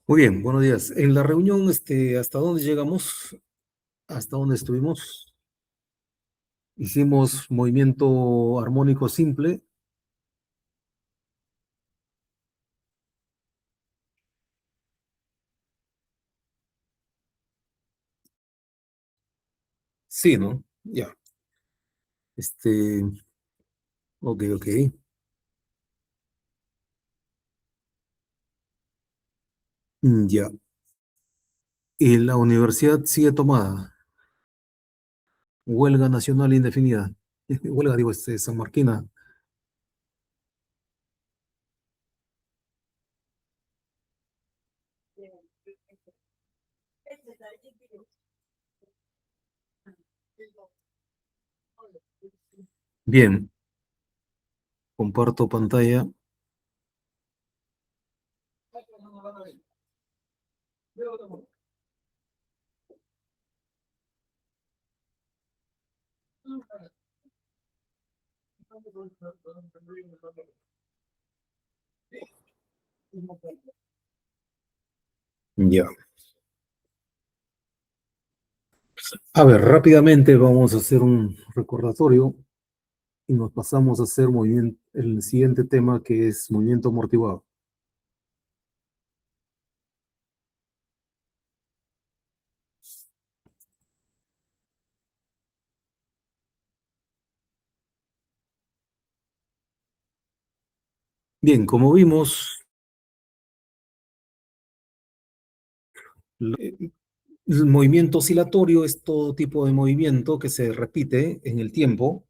Muy bien, buenos días. En la reunión, ¿hasta dónde llegamos? ¿Hasta dónde estuvimos? Hicimos movimiento armónico simple. Sí, ¿no? Ya. Este, ok, ok. Ya. Y la universidad sigue tomada. Huelga nacional indefinida. Huelga, digo, San Marquina. Bien, comparto pantalla. Ya. A ver, rápidamente vamos a hacer un recordatorio y nos pasamos a hacer movimiento, el siguiente tema que es movimiento amortiguado. Bien, como vimos, el movimiento oscilatorio es todo tipo de movimiento que se repite en el tiempo,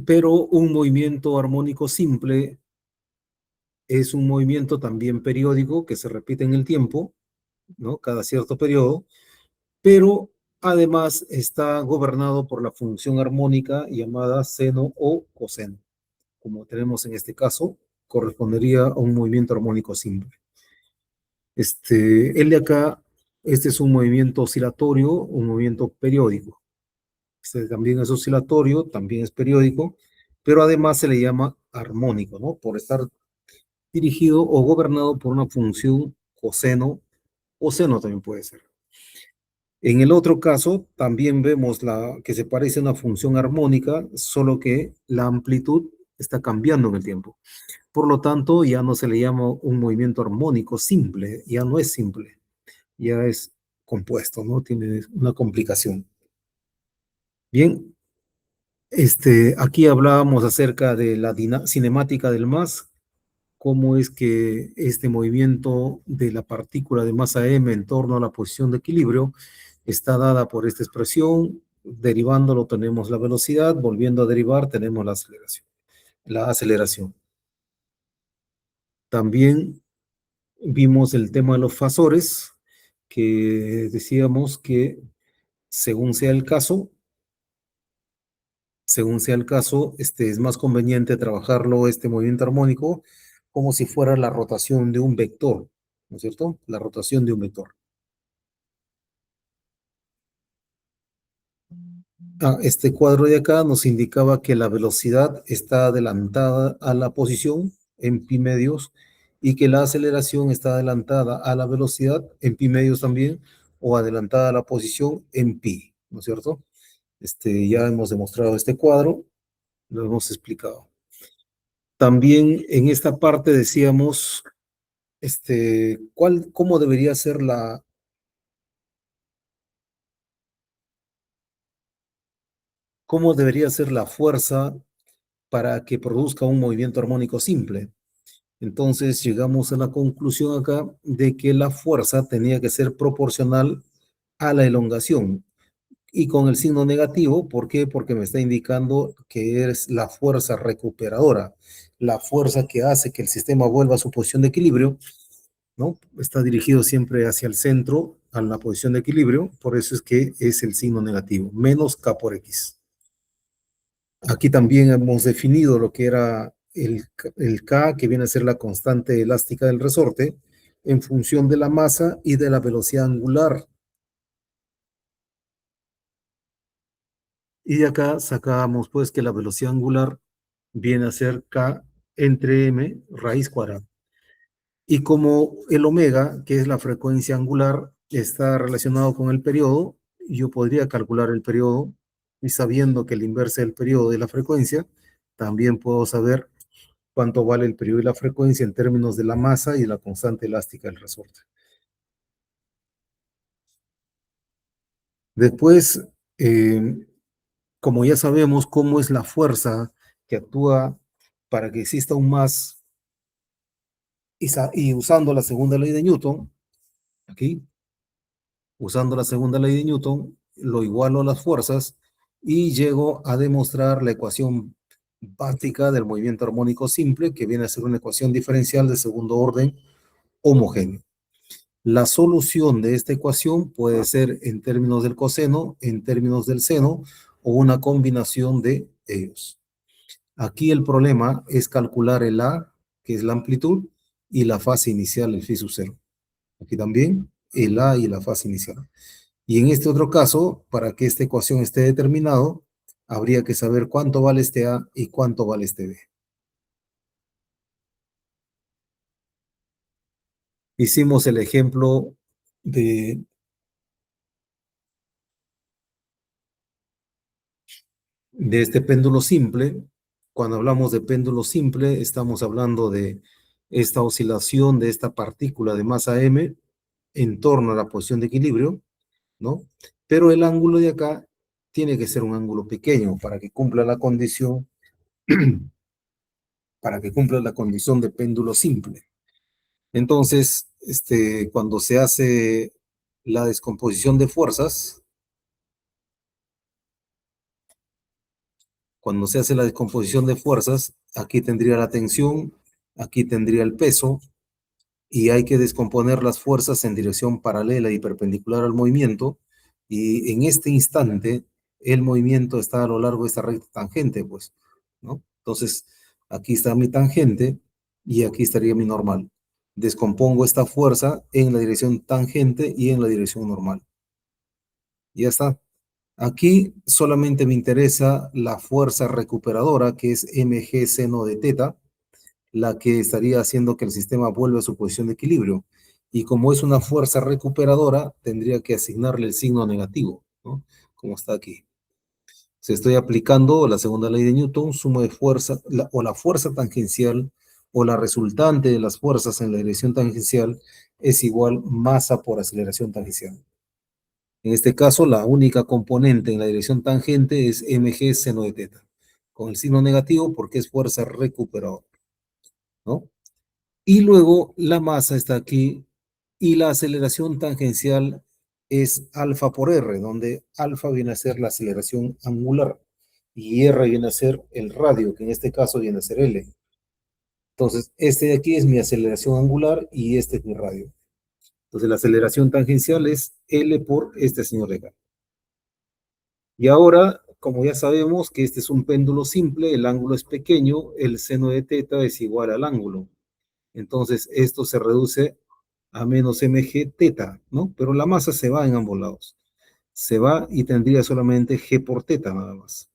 pero un movimiento armónico simple es un movimiento también periódico que se repite en el tiempo, ¿no? Cada cierto periodo, pero además está gobernado por la función armónica llamada seno o coseno. Como tenemos en este caso, correspondería a un movimiento armónico simple. El de acá, este es un movimiento oscilatorio, un movimiento periódico. Este también es oscilatorio, también es periódico, pero además se le llama armónico, ¿no? Por estar dirigido o gobernado por una función coseno o seno también puede ser. En el otro caso, también vemos que se parece a una función armónica, solo que la amplitud está cambiando en el tiempo. Por lo tanto, ya no se le llama un movimiento armónico simple, ya no es simple, ya es compuesto, ¿no? Tiene una complicación. Bien, aquí hablábamos acerca de la cinemática del MAS, cómo es que este movimiento de la partícula de masa m en torno a la posición de equilibrio está dada por esta expresión, derivándolo tenemos la velocidad, volviendo a derivar tenemos la aceleración. La aceleración. También vimos el tema de los fasores, que decíamos que según sea el caso, es más conveniente trabajarlo, este movimiento armónico, como si fuera la rotación de un vector, ¿no es cierto? La rotación de un vector. Este cuadro de acá nos indicaba que la velocidad está adelantada a la posición en pi medios y que la aceleración está adelantada a la velocidad en pi medios también o adelantada a la posición en pi, ¿no es cierto? Ya hemos demostrado este cuadro, lo hemos explicado. También en esta parte decíamos, cómo debería ser cómo debería ser la fuerza para que produzca un movimiento armónico simple. Entonces llegamos a la conclusión acá de que la fuerza tenía que ser proporcional a la elongación y con el signo negativo. ¿Por qué? Porque me está indicando que es la fuerza recuperadora, la fuerza que hace que el sistema vuelva a su posición de equilibrio, ¿no? Está dirigido siempre hacia el centro, a la posición de equilibrio, por eso es que es el signo negativo, menos K por X. Aquí también hemos definido lo que era el K, que viene a ser la constante elástica del resorte, en función de la masa y de la velocidad angular. Y de acá sacábamos pues que la velocidad angular viene a ser K entre M raíz cuadrada. Y como el omega, que es la frecuencia angular, está relacionado con el periodo, yo podría calcular el periodo y sabiendo que el inverso del periodo de la frecuencia, también puedo saber cuánto vale el periodo y la frecuencia en términos de la masa y la constante elástica del resorte. Después, eh, como ya sabemos cómo es la fuerza que actúa para que exista un más y usando la segunda ley de Newton, aquí, usando la segunda ley de Newton, lo igualo a las fuerzas y llego a demostrar la ecuación básica del movimiento armónico simple, que viene a ser una ecuación diferencial de segundo orden homogéneo. La solución de esta ecuación puede ser en términos del coseno, en términos del seno o una combinación de ellos. Aquí el problema es calcular el A, que es la amplitud, y la fase inicial, el phi sub cero. Aquí también el A y la fase inicial. Y en este otro caso, para que esta ecuación esté determinado, habría que saber cuánto vale este A y cuánto vale este B. Hicimos el ejemplo de, de este péndulo simple. Cuando hablamos de péndulo simple, estamos hablando de esta oscilación de esta partícula de masa m en torno a la posición de equilibrio, ¿no? Pero el ángulo de acá tiene que ser un ángulo pequeño para que cumpla la condición, para que cumpla la condición de péndulo simple. Entonces, cuando se hace la descomposición de fuerzas, cuando se hace la descomposición de fuerzas, aquí tendría la tensión, aquí tendría el peso, y hay que descomponer las fuerzas en dirección paralela y perpendicular al movimiento, y en este instante el movimiento está a lo largo de esta recta tangente, pues, ¿no? Entonces, aquí está mi tangente y aquí estaría mi normal. Descompongo esta fuerza en la dirección tangente y en la dirección normal. Ya está. Aquí solamente me interesa la fuerza recuperadora, que es mg seno de teta, la que estaría haciendo que el sistema vuelva a su posición de equilibrio. Y como es una fuerza recuperadora, tendría que asignarle el signo negativo, ¿no? Como está aquí. Si estoy aplicando la segunda ley de Newton, suma de fuerza, o la fuerza tangencial, o la resultante de las fuerzas en la dirección tangencial, es igual masa por aceleración tangencial. En este caso, la única componente en la dirección tangente es mg seno de teta, con el signo negativo porque es fuerza recuperadora, ¿no? Y luego la masa está aquí y la aceleración tangencial es alfa por r, donde alfa viene a ser la aceleración angular y r viene a ser el radio, que en este caso viene a ser L. Entonces, este de aquí es mi aceleración angular y este es mi radio. Entonces, la aceleración tangencial es L por este señor de acá. Y ahora, como ya sabemos que este es un péndulo simple, el ángulo es pequeño, el seno de teta es igual al ángulo. Entonces, esto se reduce a menos mg teta, ¿no? Pero la masa se va en ambos lados. Se va y tendría solamente g por teta nada más.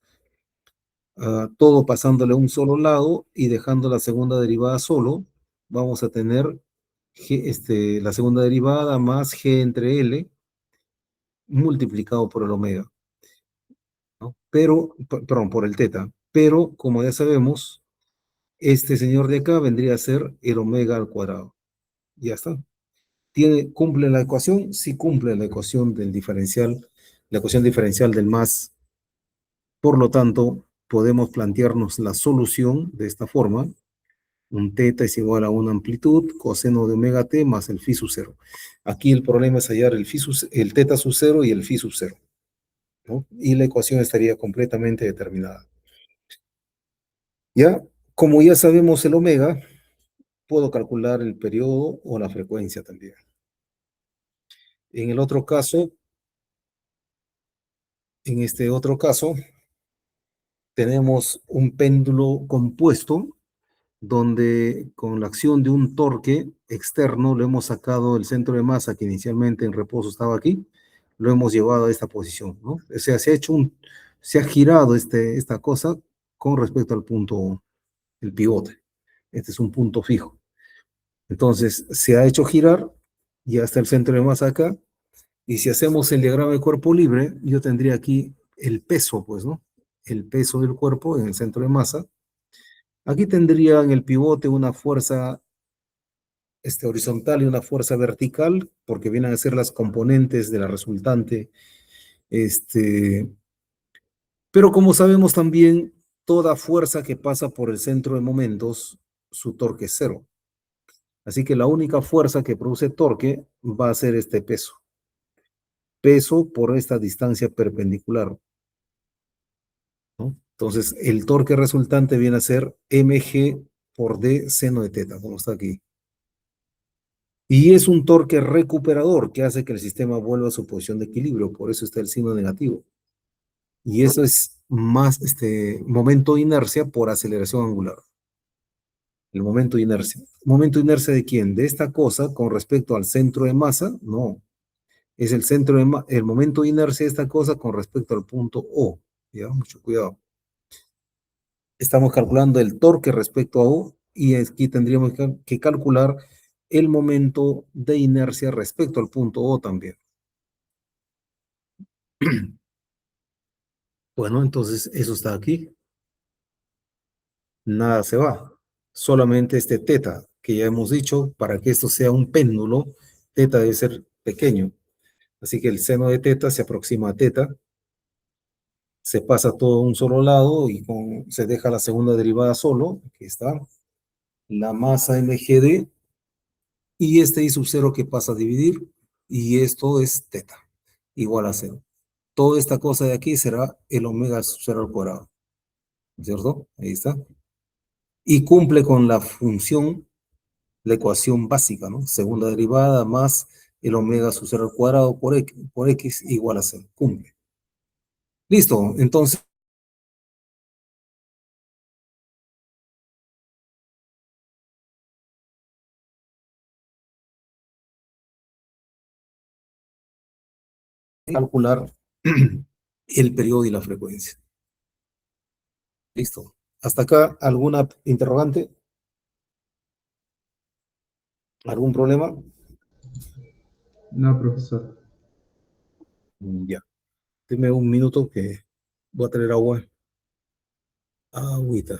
Todo pasándole a un solo lado y dejando la segunda derivada solo, vamos a tener la segunda derivada más g entre L multiplicado por el omega, ¿no? Pero, perdón, por el teta. Pero, como ya sabemos, este señor de acá vendría a ser el omega al cuadrado. Ya está. ¿Cumple la ecuación? Sí cumple la ecuación del diferencial, la ecuación diferencial del más. Por lo tanto, podemos plantearnos la solución de esta forma. Un teta es igual a una amplitud, coseno de omega t más el phi sub cero. Aquí el problema es hallar el teta sub cero y el phi sub cero, ¿no? Y la ecuación estaría completamente determinada. Ya, como ya sabemos el omega, puedo calcular el periodo o la frecuencia también. En el otro caso, en este otro caso, tenemos un péndulo compuesto donde con la acción de un torque externo lo hemos sacado del centro de masa que inicialmente en reposo estaba aquí, lo hemos llevado a esta posición, ¿no? O sea, se ha girado esta cosa con respecto al punto, el pivote. Este es un punto fijo. Entonces, se ha hecho girar, ya está el centro de masa acá, y si hacemos el diagrama de cuerpo libre, yo tendría aquí el peso, pues, ¿no? El peso del cuerpo en el centro de masa. Aquí tendría en el pivote una fuerza horizontal y una fuerza vertical, porque vienen a ser las componentes de la resultante. Este, pero como sabemos también, toda fuerza que pasa por el centro de momentos, su torque es cero. Así que la única fuerza que produce torque va a ser este peso. Peso por esta distancia perpendicular, ¿no? Entonces, el torque resultante viene a ser mg por d seno de teta, como está aquí. Y es un torque recuperador que hace que el sistema vuelva a su posición de equilibrio, por eso está el signo negativo. Y eso es más momento de inercia por aceleración angular. El momento de inercia. ¿Momento de inercia de quién? ¿De esta cosa con respecto al centro de masa? No. Es el centro de el momento de inercia de esta cosa con respecto al punto O. Ya, mucho cuidado. Estamos calculando el torque respecto a O y aquí tendríamos que calcular el momento de inercia respecto al punto O también. Bueno, entonces eso está aquí. Nada se va. Solamente este teta, que ya hemos dicho, para que esto sea un péndulo, teta debe ser pequeño. Así que el seno de teta se aproxima a teta, se pasa todo a un solo lado y se deja la segunda derivada solo. Aquí está. La masa mgd y este I sub 0 que pasa a dividir y esto es teta, igual a cero. Toda esta cosa de aquí será el omega sub 0 al cuadrado, ¿cierto? Ahí está. Y cumple con la función, la ecuación básica, ¿no? Segunda derivada más el omega sub 0 al cuadrado por x igual a cero. Cumple. Listo, entonces calcular el periodo y la frecuencia. Listo. Hasta acá, ¿alguna interrogante? ¿Algún problema? No, profesor. Ya. Dime un minuto que voy a traer agua. Agüita.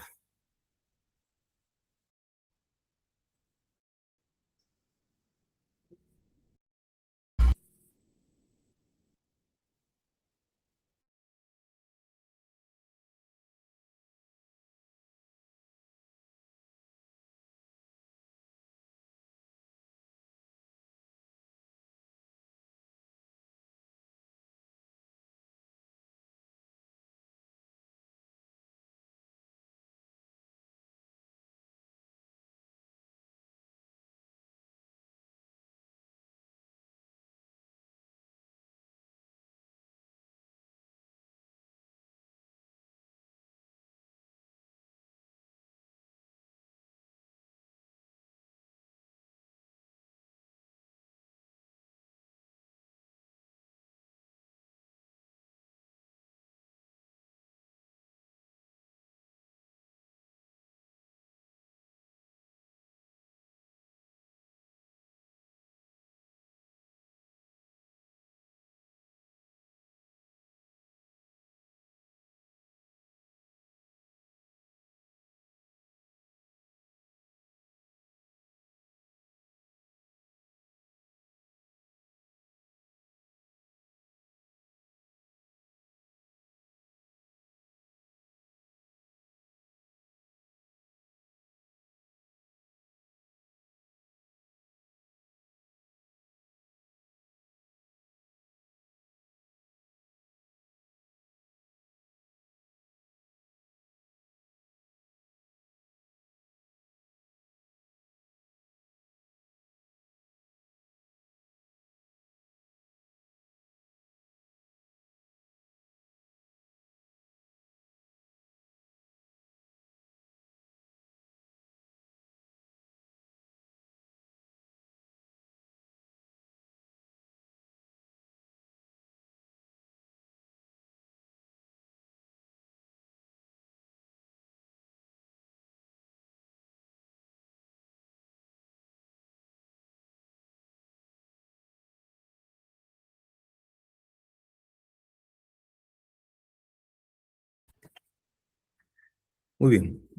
Muy bien,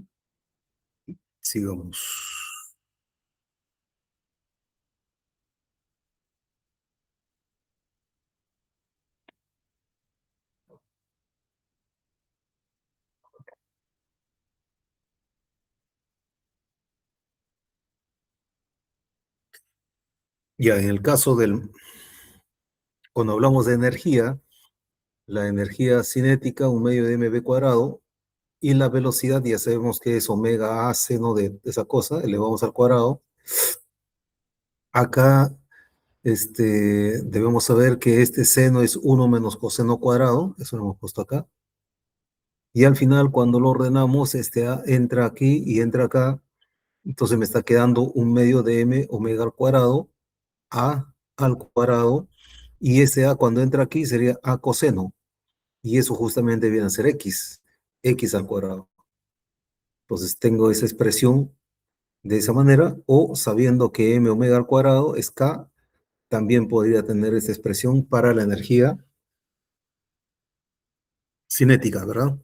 sigamos. Ya, en el caso cuando hablamos de energía, la energía cinética, un medio de mv cuadrado, y la velocidad, ya sabemos que es omega a seno de esa cosa, elevamos al cuadrado. Acá debemos saber que este seno es 1 menos coseno cuadrado, eso lo hemos puesto acá. Y al final, cuando lo ordenamos, este A entra aquí y entra acá, entonces me está quedando un medio de m omega al cuadrado, A al cuadrado, y este A cuando entra aquí sería A coseno, y eso justamente viene a ser X al cuadrado. Entonces tengo esa expresión de esa manera, o sabiendo que m omega al cuadrado es K, también podría tener esta expresión para la energía cinética, ¿verdad?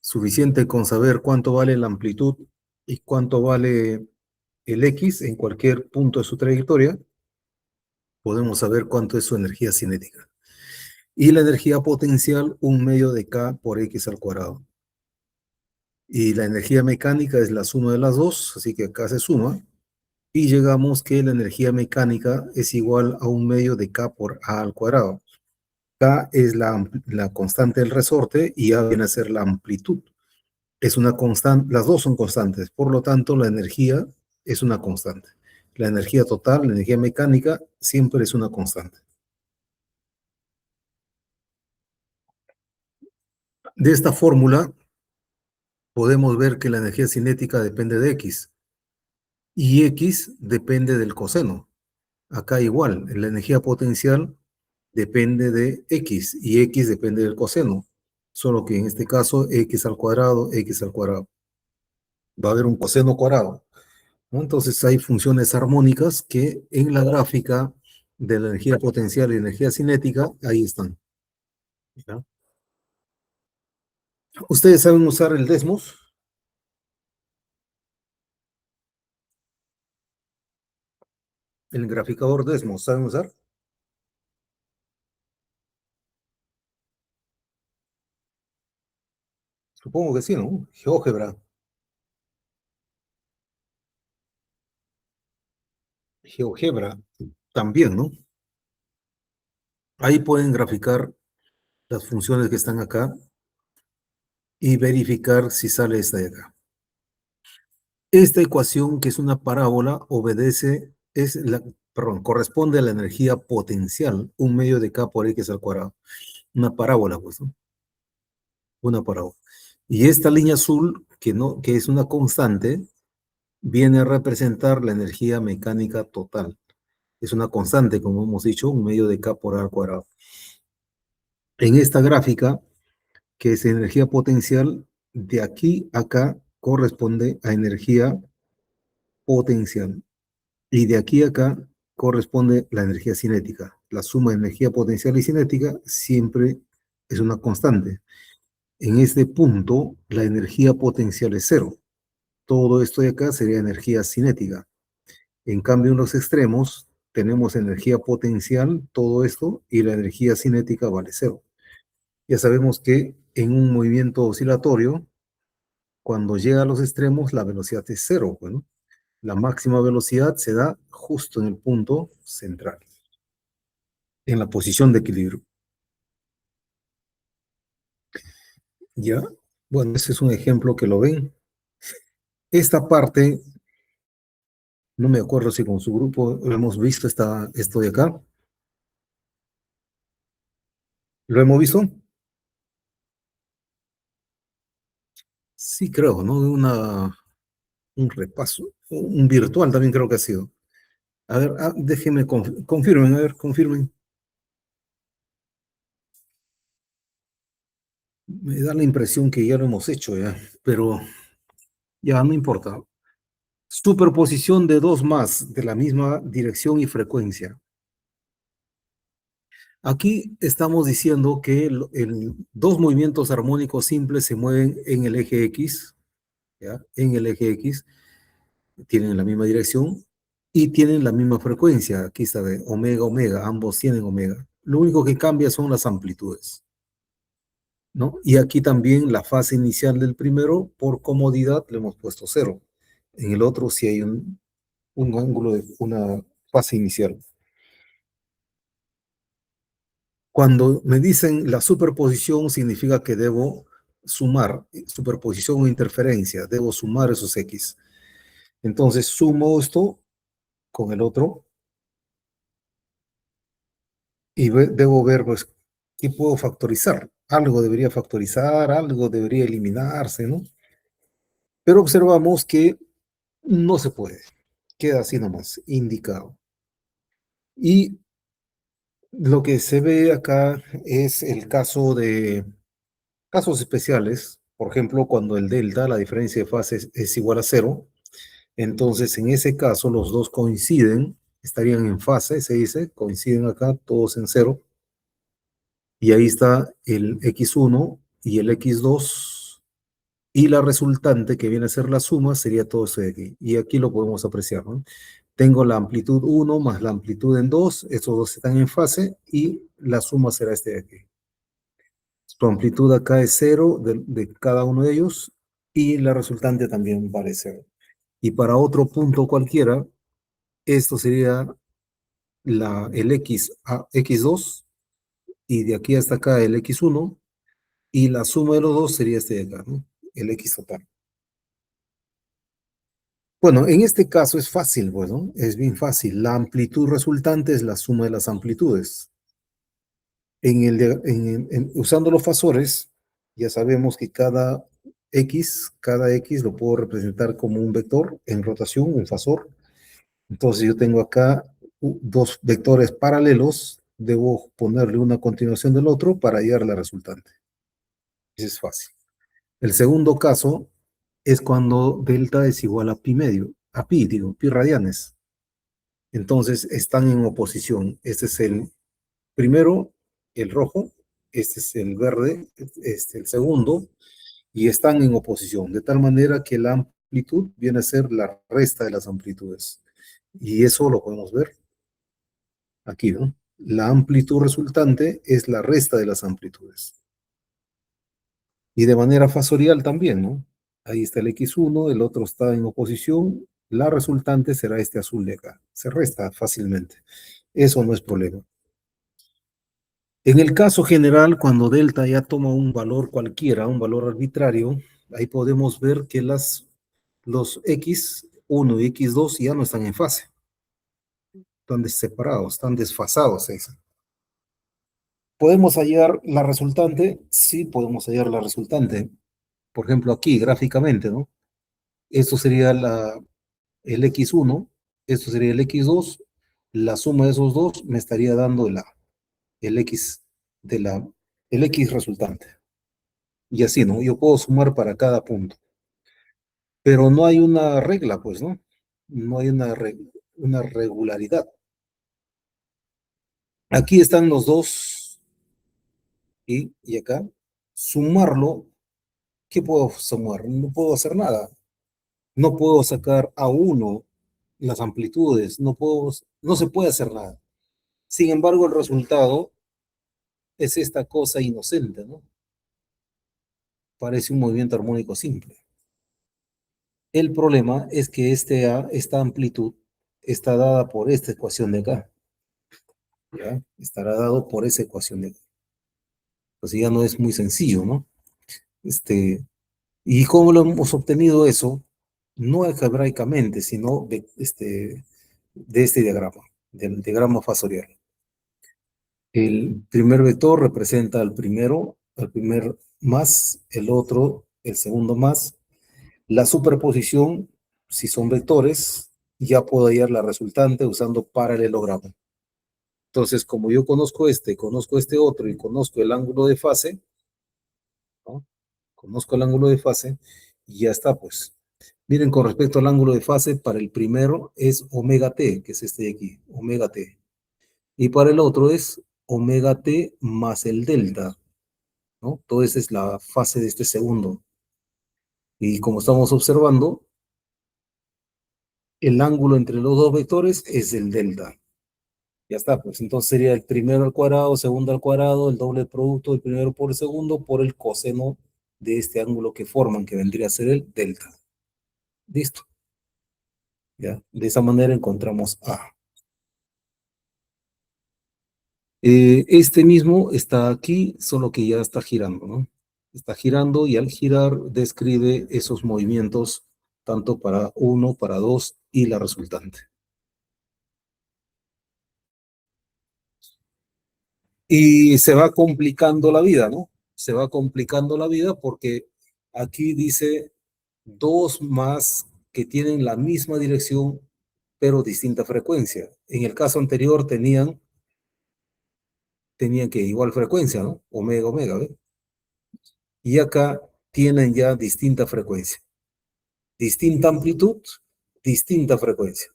Suficiente con saber cuánto vale la amplitud y cuánto vale el X en cualquier punto de su trayectoria, podemos saber cuánto es su energía cinética. Y la energía potencial, un medio de K por X al cuadrado. Y la energía mecánica es la suma de las dos, así que acá se suma. Y llegamos que la energía mecánica es igual a un medio de K por A al cuadrado. K es la constante del resorte y A viene a ser la amplitud. Es una constante, las dos son constantes, por lo tanto la energía es una constante. La energía total, la energía mecánica, siempre es una constante. De esta fórmula podemos ver que la energía cinética depende de X y X depende del coseno. Acá igual, la energía potencial depende de X y X depende del coseno, solo que en este caso X al cuadrado, X al cuadrado. Va a haber un coseno cuadrado, ¿no? Entonces hay funciones armónicas que en la gráfica de la energía potencial y energía cinética, ahí están. ¿Ya? ¿Ustedes saben usar el Desmos? El graficador Desmos, ¿saben usar? Supongo que sí, ¿no? GeoGebra. GeoGebra también, ¿no? Ahí pueden graficar las funciones que están acá y verificar si sale esta de acá. Esta ecuación, que es una parábola, perdón, corresponde a la energía potencial, un medio de K por X al cuadrado. Una parábola, pues, ¿no? Una parábola. Y esta línea azul, que es una constante, viene a representar la energía mecánica total. Es una constante, como hemos dicho, un medio de K por A al cuadrado. En esta gráfica, que es energía potencial, de aquí a acá corresponde a energía potencial. Y de aquí a acá corresponde la energía cinética. La suma de energía potencial y cinética siempre es una constante. En este punto, la energía potencial es cero. Todo esto de acá sería energía cinética. En cambio, en los extremos, tenemos energía potencial, todo esto, y la energía cinética vale cero. Ya sabemos que en un movimiento oscilatorio, cuando llega a los extremos, la velocidad es cero. Bueno, la máxima velocidad se da justo en el punto central, en la posición de equilibrio. ¿Ya? Bueno, ese es un ejemplo que lo ven. Esta parte, no me acuerdo si con su grupo hemos visto esto de acá. ¿Lo hemos visto? Sí, creo, ¿no? Un repaso, un virtual también creo que ha sido. A ver, déjenme, confirmen, a ver, confirmen. Me da la impresión que ya lo hemos hecho ya, pero ya no importa. Superposición de dos más de la misma dirección y frecuencia. Aquí estamos diciendo que dos movimientos armónicos simples se mueven en el eje X ¿ya? En el eje X tienen la misma dirección y tienen la misma frecuencia. Aquí está de omega, omega, ambos tienen omega. Lo único que cambia son las amplitudes, ¿no? Y aquí también la fase inicial del primero, por comodidad, le hemos puesto cero. En el otro sí hay un ángulo de una fase inicial. Cuando me dicen la superposición, significa que debo sumar, superposición o interferencia, debo sumar esos X. Entonces sumo esto con el otro y debo ver, pues, qué puedo factorizar. Algo debería factorizar, algo debería eliminarse, ¿no? Pero observamos que no se puede. Queda así nomás, indicado. Y lo que se ve acá es el caso de casos especiales. Por ejemplo, cuando el delta, la diferencia de fases, es igual a cero, entonces en ese caso los dos coinciden, estarían en fase, se dice, coinciden acá, todos en cero. Y ahí está el x1 y el x2, y la resultante que viene a ser la suma sería todo esto de aquí. Y aquí lo podemos apreciar, ¿no? Tengo la amplitud 1 más la amplitud en 2, estos dos están en fase, y la suma será este de aquí. Su amplitud acá es 0 de cada uno de ellos, y la resultante también vale 0. Y para otro punto cualquiera, esto sería el x2, y de aquí hasta acá el x1, y la suma de los dos sería este de acá, ¿no? El x total. Bueno, en este caso es fácil, bueno, es bien fácil. La amplitud resultante es la suma de las amplitudes. Usando los fasores, ya sabemos que cada X lo puedo representar como un vector en rotación, un fasor. Entonces yo tengo acá dos vectores paralelos, debo ponerle una a continuación del otro para hallar la resultante. Eso es fácil. El segundo caso es cuando delta es igual a pi medio, a pi, digo, pi radianes. Entonces están en oposición. Este es el primero, el rojo, este es el verde, este el segundo, y están en oposición, de tal manera que la amplitud viene a ser la resta de las amplitudes. Y eso lo podemos ver aquí, ¿no? La amplitud resultante es la resta de las amplitudes. Y de manera fasorial también, ¿no? Ahí está el x1, el otro está en oposición, la resultante será este azul de acá. Se resta fácilmente. Eso no es problema. En el caso general, cuando delta ya toma un valor cualquiera, un valor arbitrario, ahí podemos ver que los x1 y x2 ya no están en fase. Están separados, están desfasados. ¿Podemos hallar la resultante? Sí, podemos hallar la resultante. Por ejemplo, aquí gráficamente, ¿no? Esto sería el x1, esto sería el x2, la suma de esos dos me estaría dando el x el x resultante. Y así, ¿no? Yo puedo sumar para cada punto. Pero no hay una regla, pues, ¿no? No hay una regularidad. Aquí están los dos y acá. Sumarlo, ¿qué puedo sumar? No puedo hacer nada. No puedo sacar a uno las amplitudes, no se puede hacer nada. Sin embargo, el resultado es esta cosa inocente, ¿no? Parece un movimiento armónico simple. El problema es que esta amplitud está dada por esta ecuación de acá. ¿Ya? Estará dado por esa ecuación de acá. Pues ya no es muy sencillo, ¿no? ¿Y cómo lo hemos obtenido eso? No algebraicamente, sino de este diagrama, del diagrama fasorial. El primer vector representa al primer más, el otro, el segundo más. La superposición, si son vectores, ya puedo hallar la resultante usando paralelogramo. Entonces, como yo conozco este otro y conozco el ángulo de fase, ¿no? Conozco el ángulo de fase y ya está, pues. Miren, con respecto al ángulo de fase, para el primero es omega t, que es este de aquí, omega t. Y para el otro es omega t más el delta, ¿no? Entonces es la fase de este segundo. Y como estamos observando, el ángulo entre los dos vectores es el delta. Ya está, pues entonces sería el primero al cuadrado, segundo al cuadrado, el doble producto del primero por el segundo por el coseno de este ángulo que forman, que vendría a ser el delta. Listo. ¿Ya? De esa manera encontramos A. Este mismo está aquí, solo que ya está girando, ¿no? Está girando y al girar describe esos movimientos tanto para uno, para dos y la resultante. Y se va complicando la vida, ¿no? Se va complicando la vida porque aquí dice dos más que tienen la misma dirección pero distinta frecuencia. En el caso anterior tenían que igual frecuencia, ¿no? Omega, omega, ¿ve? Y acá tienen ya distinta frecuencia, distinta amplitud, distinta frecuencia.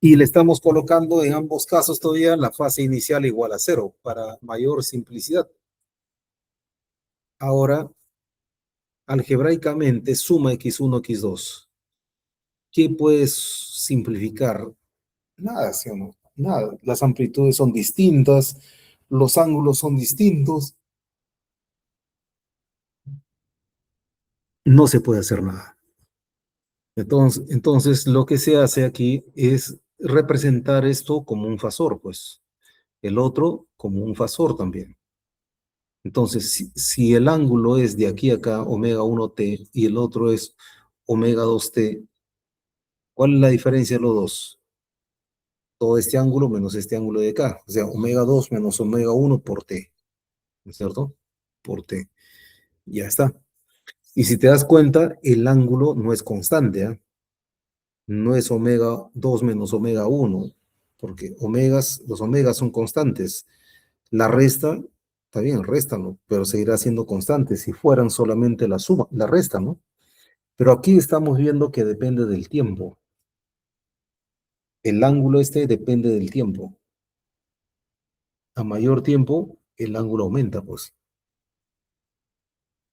Y le estamos colocando en ambos casos todavía la fase inicial igual a cero para mayor simplicidad. Ahora, algebraicamente, suma x1, x2. ¿Qué puedes simplificar? Nada, ¿sí o no? Nada. Las amplitudes son distintas, los ángulos son distintos. No se puede hacer nada. Entonces, lo que se hace aquí es representar esto como un fasor, pues. El otro como un fasor también. Entonces, si el ángulo es de aquí a acá, omega 1t, y el otro es omega 2t, ¿cuál es la diferencia de los dos? Todo este ángulo menos este ángulo de acá. O sea, omega 2 menos omega 1 por t. ¿No es cierto? Por t. Ya está. Y si te das cuenta, el ángulo no es constante, ¿eh? No es omega 2 menos omega 1, porque los omegas son constantes. La resta, está bien, réstalo, pero seguirá siendo constante si fueran solamente la suma, la resta, ¿no? Pero aquí estamos viendo que depende del tiempo. El ángulo este depende del tiempo. A mayor tiempo, el ángulo aumenta, pues.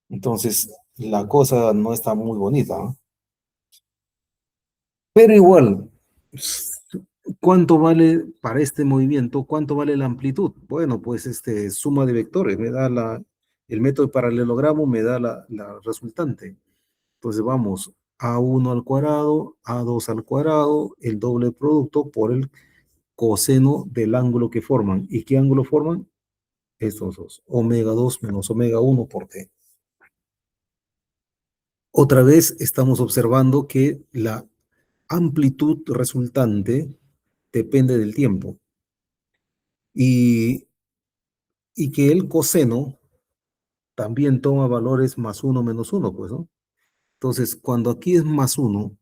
Entonces, la cosa no está muy bonita, ¿no? Pero igual, ¿cuánto vale para este movimiento? ¿Cuánto vale la amplitud? Bueno, pues suma de vectores, me da el método de paralelogramo me da la resultante. Entonces vamos, A1 al cuadrado, A2 al cuadrado, el doble producto por el coseno del ángulo que forman. ¿Y qué ángulo forman? Estos dos, omega 2 menos omega 1 por t. Otra vez estamos observando que la amplitud resultante depende del tiempo y, y que el coseno también toma valores más uno menos uno, pues, ¿no? Entonces, cuando aquí es más uno,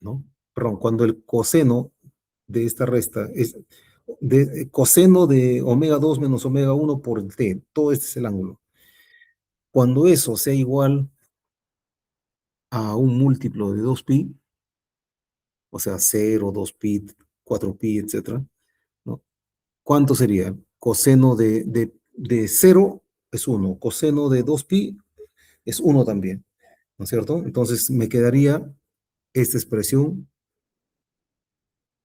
¿no? Perdón, cuando el coseno de esta resta es coseno de omega 2 menos omega 1 por t, todo este es el ángulo. Cuando eso sea igual a un múltiplo de 2pi, o sea, 0, 2pi, 4pi, etcétera, ¿no? ¿Cuánto sería? Coseno de 0 es 1, coseno de 2pi es 1 también, ¿no es cierto? Entonces me quedaría esta expresión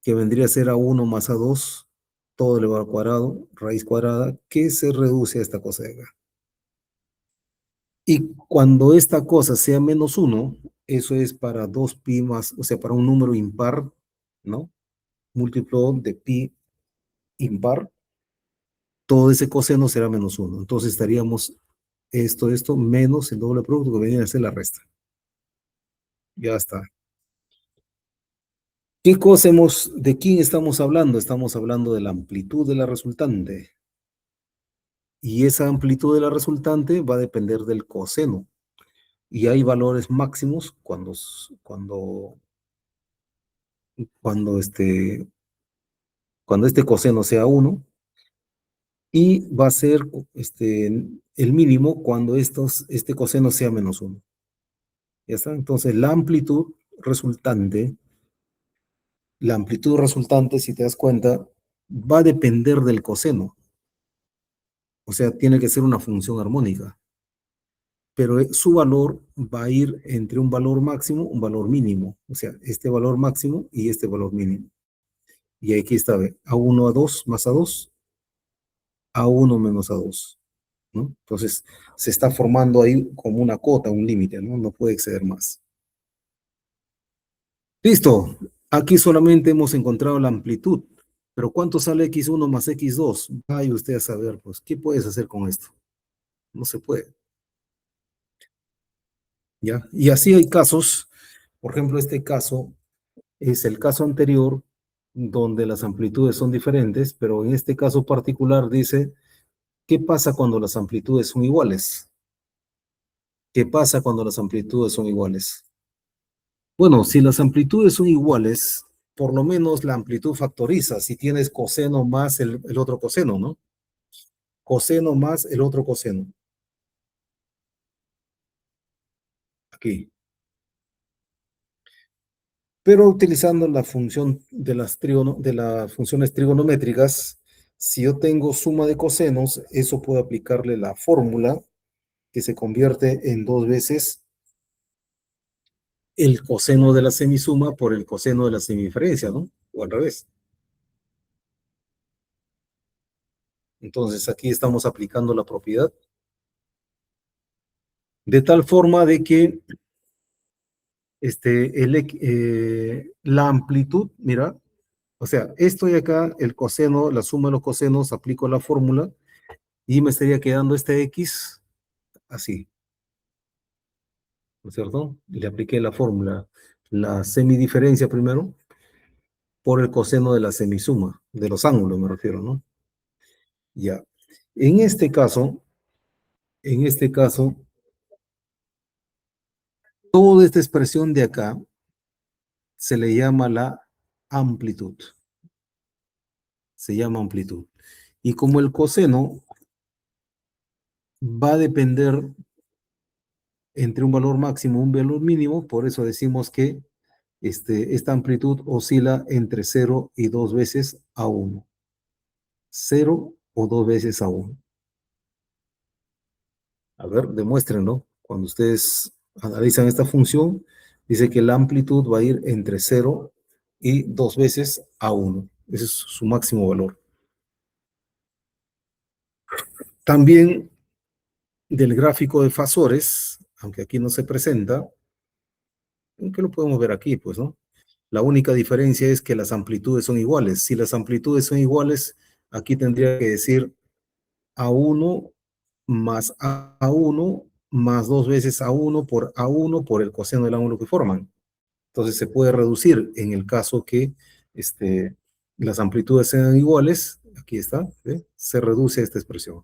que vendría a ser a1 más a2, todo elevado al cuadrado, raíz cuadrada, que se reduce a esta cosa de acá. Y cuando esta cosa sea menos 1, eso es para 2pi más, o sea, para un número impar, ¿no? Múltiplo de pi impar, todo ese coseno será menos 1. Entonces estaríamos esto, menos el doble producto que viene a ser la resta. Ya está. ¿De quién estamos hablando? Estamos hablando de la amplitud de la resultante. Y esa amplitud de la resultante va a depender del coseno. Y hay valores máximos cuando este coseno sea 1 y va a ser el mínimo cuando este coseno sea menos 1. ¿Ya está? Entonces la amplitud resultante, si te das cuenta, va a depender del coseno. O sea, tiene que ser una función armónica. Pero su valor va a ir entre un valor máximo, un valor mínimo. O sea, este valor máximo y este valor mínimo. Y aquí está, ¿ve? A1 a 2 más A2, A1 menos A2, ¿no? Entonces, se está formando ahí como una cota, un límite, ¿no? No puede exceder más. Listo. Aquí solamente hemos encontrado la amplitud. Pero ¿cuánto sale x1 más x2? Vaya usted a saber, pues, ¿qué puedes hacer con esto? No se puede, ¿ya? Y así hay casos, por ejemplo, este caso es el caso anterior donde las amplitudes son diferentes, pero en este caso particular dice, ¿qué pasa cuando las amplitudes son iguales? ¿Qué pasa cuando las amplitudes son iguales? Bueno, si las amplitudes son iguales, por lo menos la amplitud factoriza si tienes coseno más el otro coseno, ¿no? Coseno más el otro coseno. Aquí. Pero utilizando la función de de las funciones trigonométricas, si yo tengo suma de cosenos, eso puedo aplicarle la fórmula que se convierte en 2 veces el coseno de la semisuma por el coseno de la semidiferencia, ¿no? O al revés. Entonces aquí estamos aplicando la propiedad de tal forma de que la amplitud, mira, o sea, esto de acá, el coseno, la suma de los cosenos, aplico la fórmula y me estaría quedando este X así, ¿no es cierto? Le apliqué la fórmula, la semidiferencia primero, por el coseno de la semisuma, de los ángulos me refiero, ¿no? Ya. En este caso, en este caso, toda esta expresión de acá se le llama la amplitud. Se llama amplitud. Y como el coseno va a depender entre un valor máximo y un valor mínimo, por eso decimos que esta amplitud oscila entre 0 y 2 veces a 1. 0 o 2 veces a 1. A ver, demuéstrenlo. Cuando ustedes analizan esta función, dice que la amplitud va a ir entre 0 y 2 veces a 1. Ese es su máximo valor. También del gráfico de fasores, aunque aquí no se presenta, aunque lo podemos ver aquí, pues, ¿no? La única diferencia es que las amplitudes son iguales. Si las amplitudes son iguales, aquí tendría que decir A1 más A1 más 2 veces A1 por el coseno del ángulo que forman. Entonces se puede reducir en el caso que las amplitudes sean iguales. Aquí está, ¿ve? Se reduce esta expresión.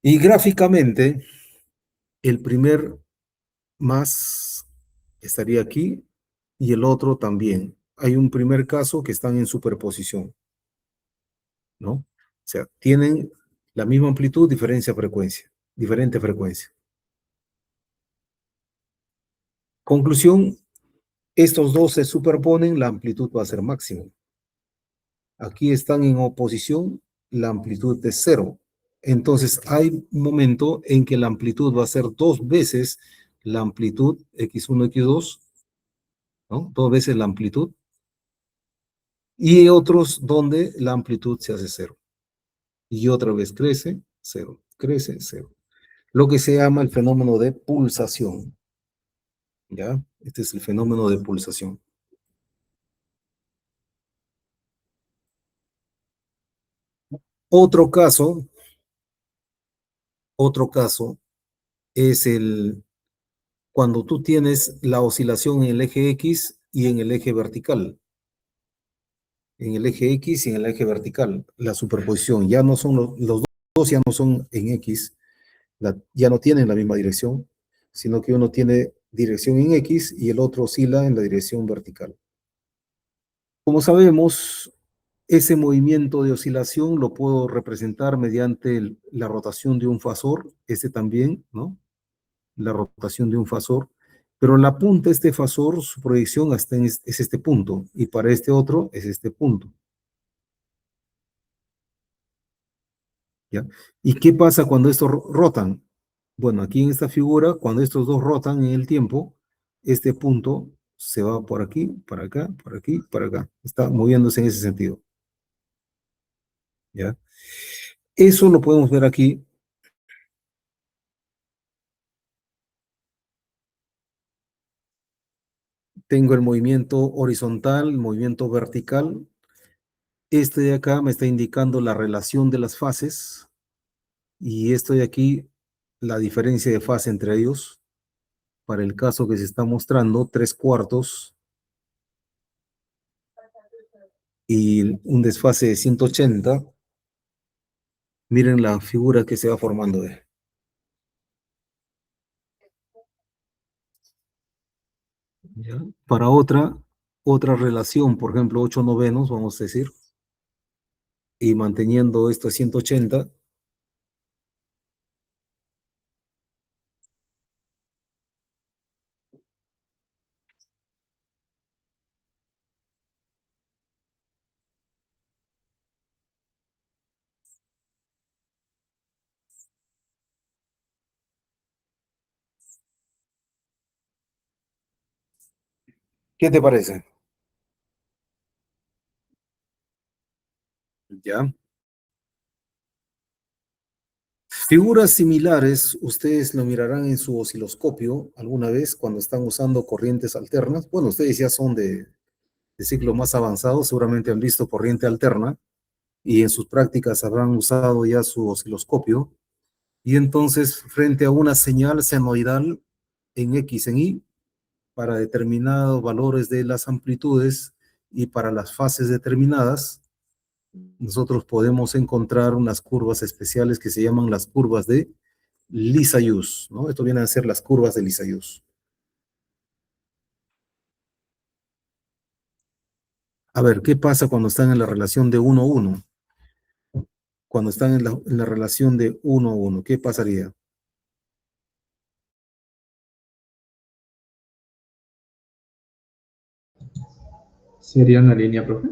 Y gráficamente, el primer más estaría aquí y el otro también. Hay un primer caso que están en superposición, ¿no? O sea, tienen la misma amplitud, diferente frecuencia. Conclusión, estos dos se superponen, la amplitud va a ser máxima. Aquí están en oposición, la amplitud es 0. Entonces hay un momento en que la amplitud va a ser 2 veces la amplitud x1, x2, ¿no? 2 veces la amplitud. Y otros donde la amplitud se hace 0. Y otra vez crece, 0, crece, 0. Lo que se llama el fenómeno de pulsación. ¿Ya? Este es el fenómeno de pulsación. Otro caso, otro caso es cuando tú tienes la oscilación en el eje X y en el eje vertical. En el eje X y en el eje vertical, la superposición. Ya no son los dos ya no son en X, ya no tienen la misma dirección, sino que uno tiene dirección en X y el otro oscila en la dirección vertical. Como sabemos, ese movimiento de oscilación lo puedo representar mediante la rotación de un fasor, este también, ¿no? La rotación de un fasor, pero la punta de este fasor, su proyección es este punto, y para este otro es este punto. ¿Ya? ¿Y qué pasa cuando estos rotan? Bueno, aquí en esta figura, cuando estos dos rotan en el tiempo, este punto se va por aquí, para acá, por aquí, para acá. Está moviéndose en ese sentido. ¿Ya? Eso lo podemos ver aquí. Tengo el movimiento horizontal, el movimiento vertical. Este de acá me está indicando la relación de las fases y esto de aquí, la diferencia de fase entre ellos. Para el caso que se está mostrando, 3/4 y un desfase de 180. Miren la figura que se va formando. ¿Ya? Para otra relación, por ejemplo, 8/9, vamos a decir, y manteniendo esto a 180, ¿qué te parece? ¿Ya? Figuras similares, ustedes lo mirarán en su osciloscopio alguna vez cuando están usando corrientes alternas. Bueno, ustedes ya son de ciclo más avanzado, seguramente han visto corriente alterna y en sus prácticas habrán usado ya su osciloscopio. Y entonces, frente a una señal senoidal en X, en Y, para determinados valores de las amplitudes y para las fases determinadas, nosotros podemos encontrar unas curvas especiales que se llaman las curvas de Lissajous, ¿no? Esto viene a ser las curvas de Lissajous. A ver, ¿qué pasa cuando están en la relación de 1-1? Cuando están en la relación de 1-1, ¿qué pasaría? ¿Sería una línea, profe?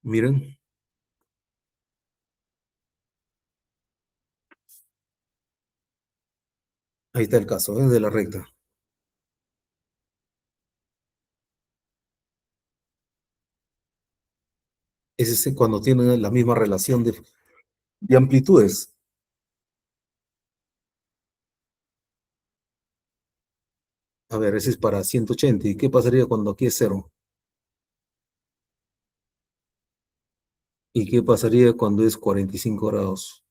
Miren, ahí está el caso, de la recta. Es cuando tienen la misma relación de amplitudes. A ver, ese es para 180. ¿Y qué pasaría cuando aquí es cero? ¿Y qué pasaría cuando es 45 grados?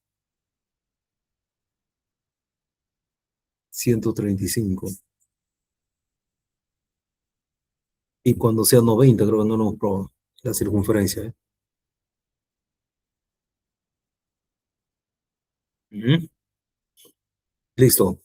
135. Y cuando sea 90, creo que no lo hemos probado, la circunferencia, ¿eh? Ujú. Listo.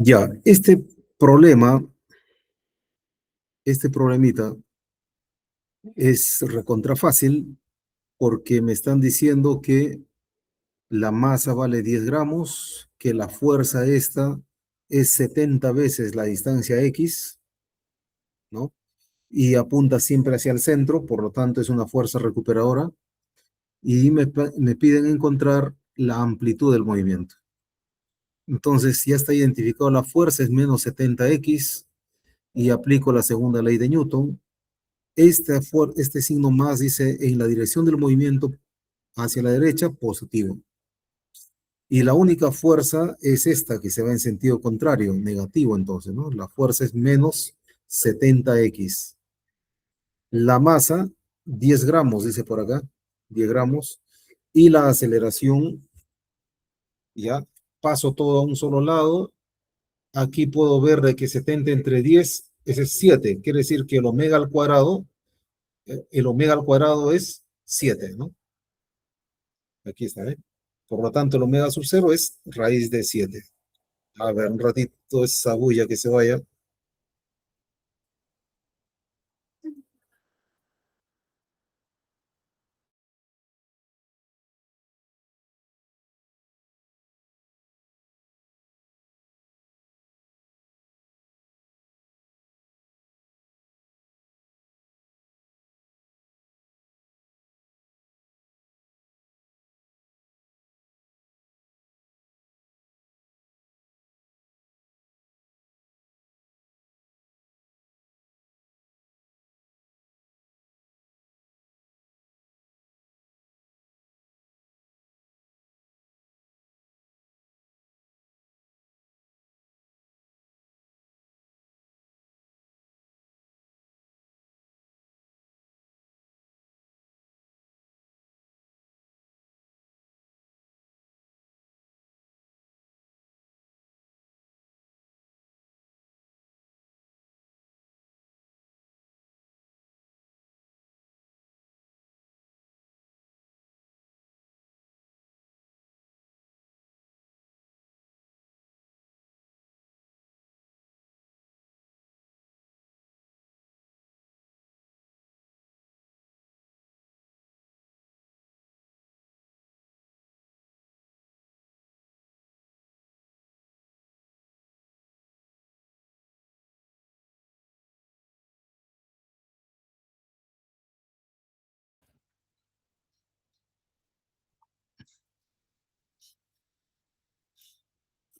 Ya, problema, este problemita es recontra fácil porque me están diciendo que la masa vale 10 gramos, que la fuerza esta es 70 veces la distancia X, ¿no? Y apunta siempre hacia el centro, por lo tanto es una fuerza recuperadora, y me piden encontrar la amplitud del movimiento. Entonces ya está identificado la fuerza, es menos 70x, y aplico la segunda ley de Newton. Este signo más dice en la dirección del movimiento hacia la derecha, positivo. Y la única fuerza es esta que se va en sentido contrario, negativo entonces, ¿no? La fuerza es menos 70x. La masa, 10 gramos, dice por acá, 10 gramos. Y la aceleración, ya, paso todo a un solo lado. Aquí puedo ver de que 70 entre 10, ese es 7. Quiere decir que el omega al cuadrado es 7, ¿no? Aquí está, ¿eh? Por lo tanto, el omega sub 0 es raíz de 7. A ver, un ratito esa bulla que se vaya.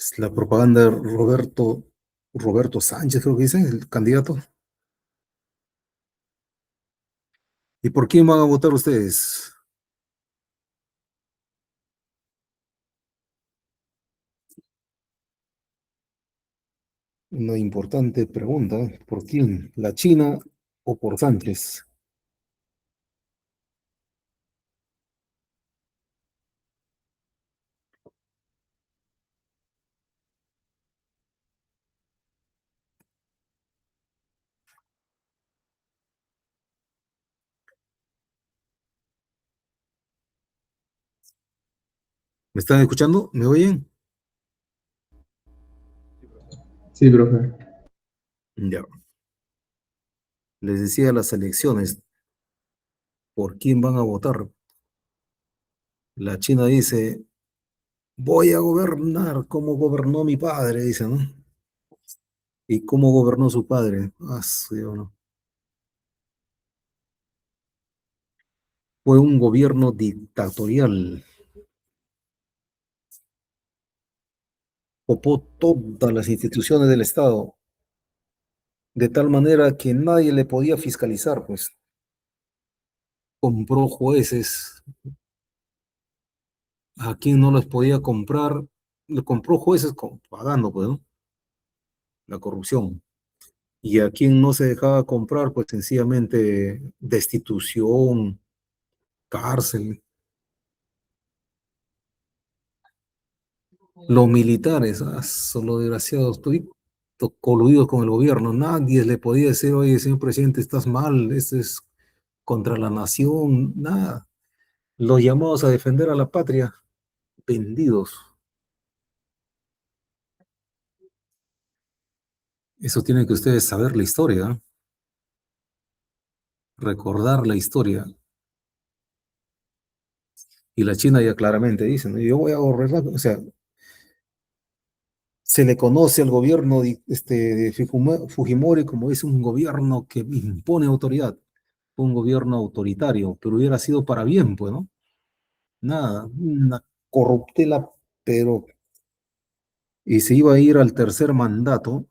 Es la propaganda de Roberto Sánchez, creo que dice, el candidato. ¿Y por quién van a votar ustedes? Una importante pregunta. ¿Por quién? ¿La China o por Sánchez? ¿Me están escuchando? ¿Me oyen? Sí, profe. Ya. Les decía las elecciones, ¿por quién van a votar? La China dice, voy a gobernar como gobernó mi padre, dice, ¿no? ¿Y cómo gobernó su padre? Ah, sí, bueno. Fue un gobierno dictatorial. Copó todas las instituciones del Estado, de tal manera que nadie le podía fiscalizar, pues. Compró jueces, a quien no les podía comprar, le compró jueces pagando, pues, ¿no? La corrupción. Y a quien no se dejaba comprar, pues sencillamente destitución, cárcel. Los militares, son los desgraciados, toditos coludidos con el gobierno. Nadie le podía decir, oye, señor presidente, estás mal, esto es contra la nación, nada. Los llamados a defender a la patria, vendidos. Eso tienen que ustedes saber la historia, ¿eh? Recordar la historia. Y la China ya claramente dice, ¿no? Yo voy a ahorrar, o sea, se le conoce al gobierno de Fujimori como es un gobierno que impone autoridad, un gobierno autoritario, pero hubiera sido para bien, pues, ¿no? Nada, una corruptela, pero, y se iba a ir al tercer mandato,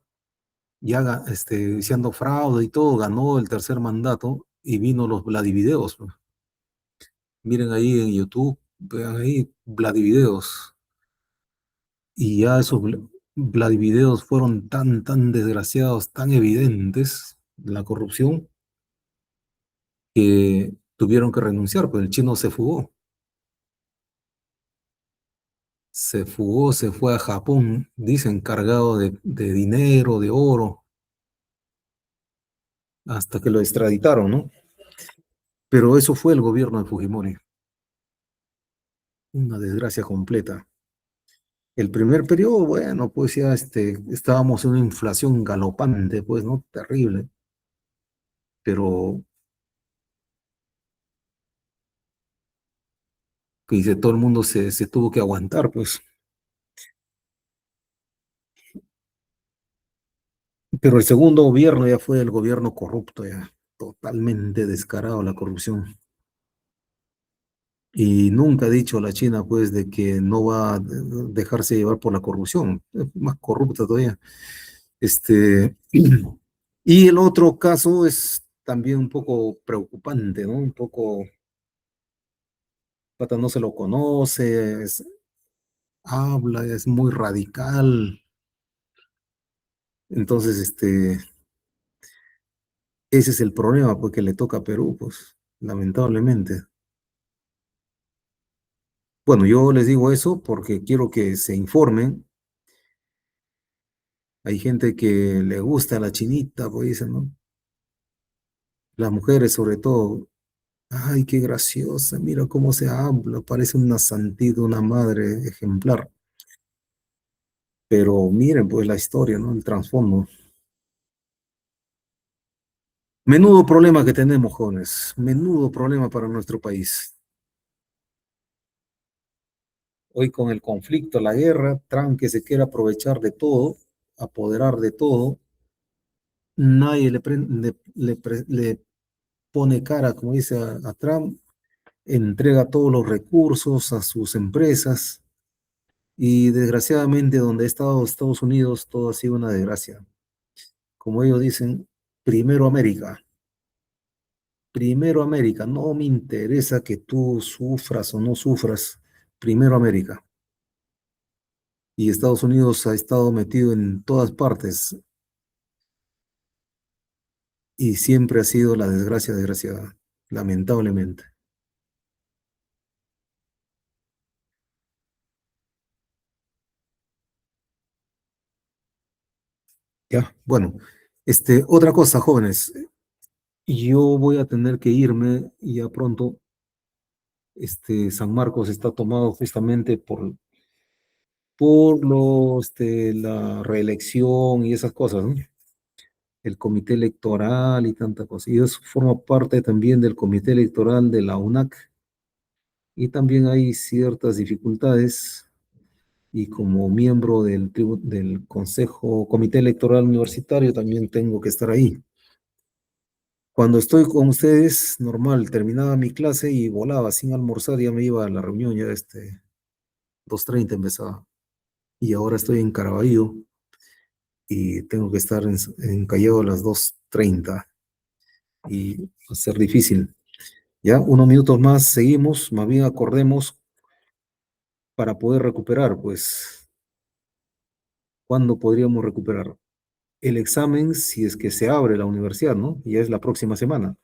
ya diciendo fraude y todo, ganó el tercer mandato y vino los Vladivideos, pues. Miren ahí en YouTube, vean ahí Vladivideos. Y ya esos Vladivideos fueron tan desgraciados, tan evidentes, la corrupción, que tuvieron que renunciar, pues el chino se fugó. Se fugó, se fue a Japón, dicen, cargado de dinero, de oro, hasta que lo extraditaron, ¿no? Pero eso fue el gobierno de Fujimori, una desgracia completa. El primer periodo, bueno, pues ya estábamos en una inflación galopante, pues, ¿no? Terrible, pero que dice, todo el mundo se tuvo que aguantar, pues. Pero el segundo gobierno ya fue el gobierno corrupto, ya totalmente descarado la corrupción. Y nunca ha dicho la China, pues, de que no va a dejarse llevar por la corrupción, es más corrupta todavía. Y el otro caso es también un poco preocupante, ¿no? Un poco, pata no se lo conoce, habla, es muy radical. Entonces, ese es el problema, pues, que le toca a Perú, pues, lamentablemente. Bueno, yo les digo eso porque quiero que se informen. Hay gente que le gusta la chinita, pues dicen, ¿no? Las mujeres sobre todo. Ay, qué graciosa, mira cómo se habla, parece una santita, una madre ejemplar. Pero miren, pues la historia, ¿no? El trasfondo. Menudo problema que tenemos, jóvenes. Menudo problema para nuestro país. Hoy con el conflicto, la guerra, Trump que se quiere aprovechar de todo, apoderar de todo, nadie le pone cara, como dice a Trump, entrega todos los recursos a sus empresas y desgraciadamente donde ha estado Estados Unidos todo ha sido una desgracia. Como ellos dicen, primero América, no me interesa que tú sufras o no sufras, primero América. Y Estados Unidos ha estado metido en todas partes y siempre ha sido la desgracia desgraciada, lamentablemente. Ya, bueno, otra cosa, jóvenes, yo voy a tener que irme ya pronto. San Marcos está tomado justamente por la reelección y esas cosas, ¿no? El comité electoral y tanta cosa. Y eso forma parte también del comité electoral de la UNAC y también hay ciertas dificultades y como miembro del Consejo Comité Electoral Universitario también tengo que estar ahí. Cuando estoy con ustedes, normal, terminaba mi clase y volaba sin almorzar, ya me iba a la reunión, ya 2:30 empezaba. Y ahora estoy en Caraballo y tengo que estar en Callao a las 2:30 y va a ser difícil. Ya, unos minutos más, seguimos, más bien acordemos para poder recuperar, pues, ¿cuándo podríamos recuperar? El examen, si es que se abre la universidad, ¿no? Ya es la próxima semana.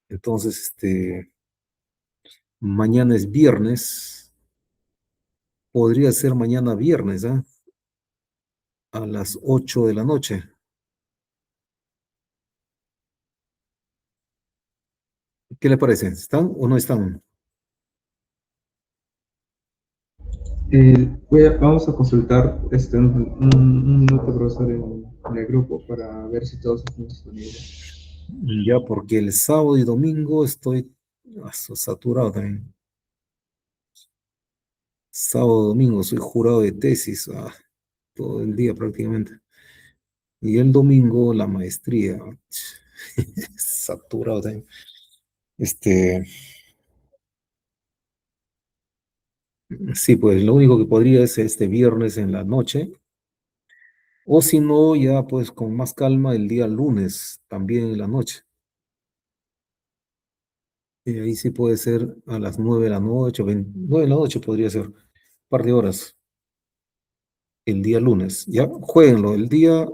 Entonces, mañana es viernes, podría ser mañana viernes, ¿ah? A las 8 de la noche. ¿Qué le parece? ¿Están o no están? Vamos a consultar un minuto, profesor, en el grupo para ver si todos están disponibles. Ya, porque el sábado y domingo estoy saturado también. Sábado, domingo, soy jurado de tesis, todo el día prácticamente. Y el domingo la maestría, saturado también. Este, sí, pues lo único que podría es este viernes en la noche, o si no, ya pues con más calma el día lunes, también en la noche. Y ahí sí puede ser a las 9 de la noche, 9 de la noche podría ser, un par de horas, el día lunes. Ya, jueguenlo, el día,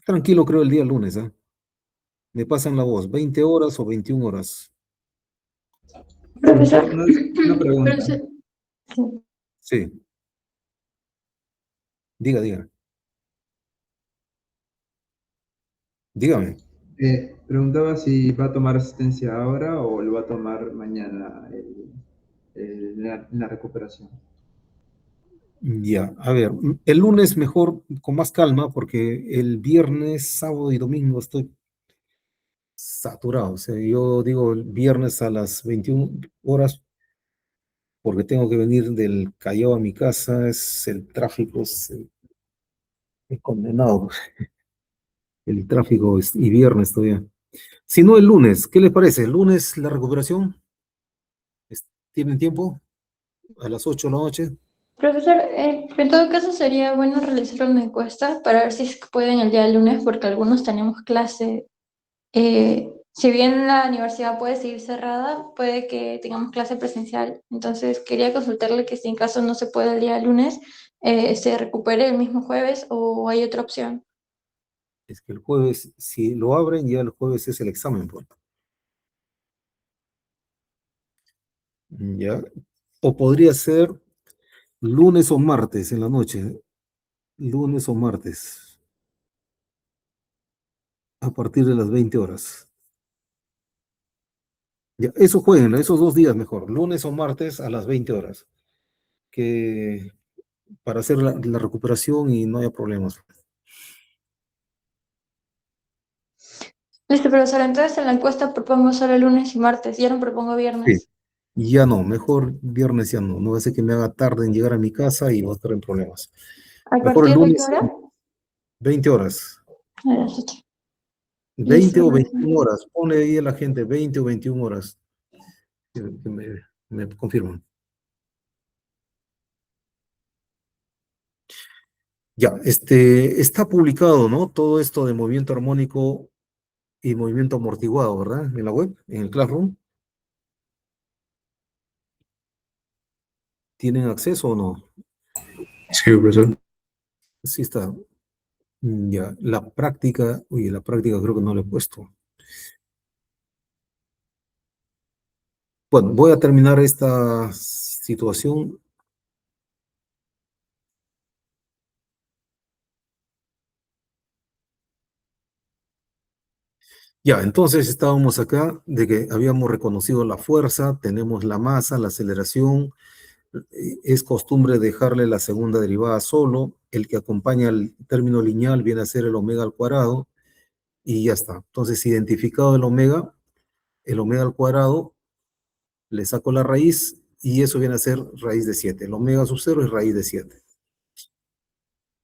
tranquilo creo el día lunes, ¿ah? Me pasan la voz, 20 horas o 21 horas. Profesor, una pregunta. Profesor, Sí. Sí, diga, dígame. Preguntaba si va a tomar asistencia ahora o lo va a tomar mañana la recuperación. Ya, a ver, el lunes mejor con más calma porque el viernes, sábado y domingo estoy saturado. O sea, yo digo el viernes a las 21 horas porque tengo que venir del Callao a mi casa, es el tráfico, es condenado, el tráfico y viernes todavía. Si no, el lunes, ¿qué les parece? ¿El lunes la recuperación? ¿Tienen tiempo? A las 8 de la noche. Profesor, en todo caso sería bueno realizar una encuesta para ver si es que pueden el día lunes, porque algunos tenemos clase. Si bien la universidad puede seguir cerrada, puede que tengamos clase presencial. Entonces, quería consultarle que si en caso no se puede el día lunes, se recupere el mismo jueves o hay otra opción. Es que el jueves, si lo abren, ya el jueves es el examen, pues. ¿Ya? O podría ser lunes o martes en la noche, lunes o martes, a partir de las 20 horas. Ya, eso jueguen, esos 2 días mejor, lunes o martes a las 20 horas, que para hacer la recuperación y no haya problemas. Listo, profesor. Entonces en la encuesta propongo solo lunes y martes. Ya no propongo Sí. viernes. Ya no, mejor viernes ya no, no va a ser que me haga tarde en llegar a mi casa y voy a estar en problemas. ¿A Mejor el partir de qué lunes, hora? 20 horas, A las 8. 20 Listo, o profesor. 21 horas, ponle ahí a la gente 20 o 21 horas, que me confirman. Ya, está publicado, ¿no? Todo esto de movimiento armónico y movimiento amortiguado, ¿verdad? En la web, en el Classroom. ¿Tienen acceso o no? Sí, profesor. Sí está. Ya, la práctica, oye, la práctica creo que no la he puesto. Bueno, voy a terminar esta situación. Ya, entonces estábamos acá de que habíamos reconocido la fuerza, tenemos la masa, la aceleración. Es costumbre dejarle la segunda derivada solo. El que acompaña al término lineal viene a ser el omega al cuadrado y ya está. Entonces, identificado el omega al cuadrado, le saco la raíz y eso viene a ser raíz de 7. El omega sub 0 es raíz de 7.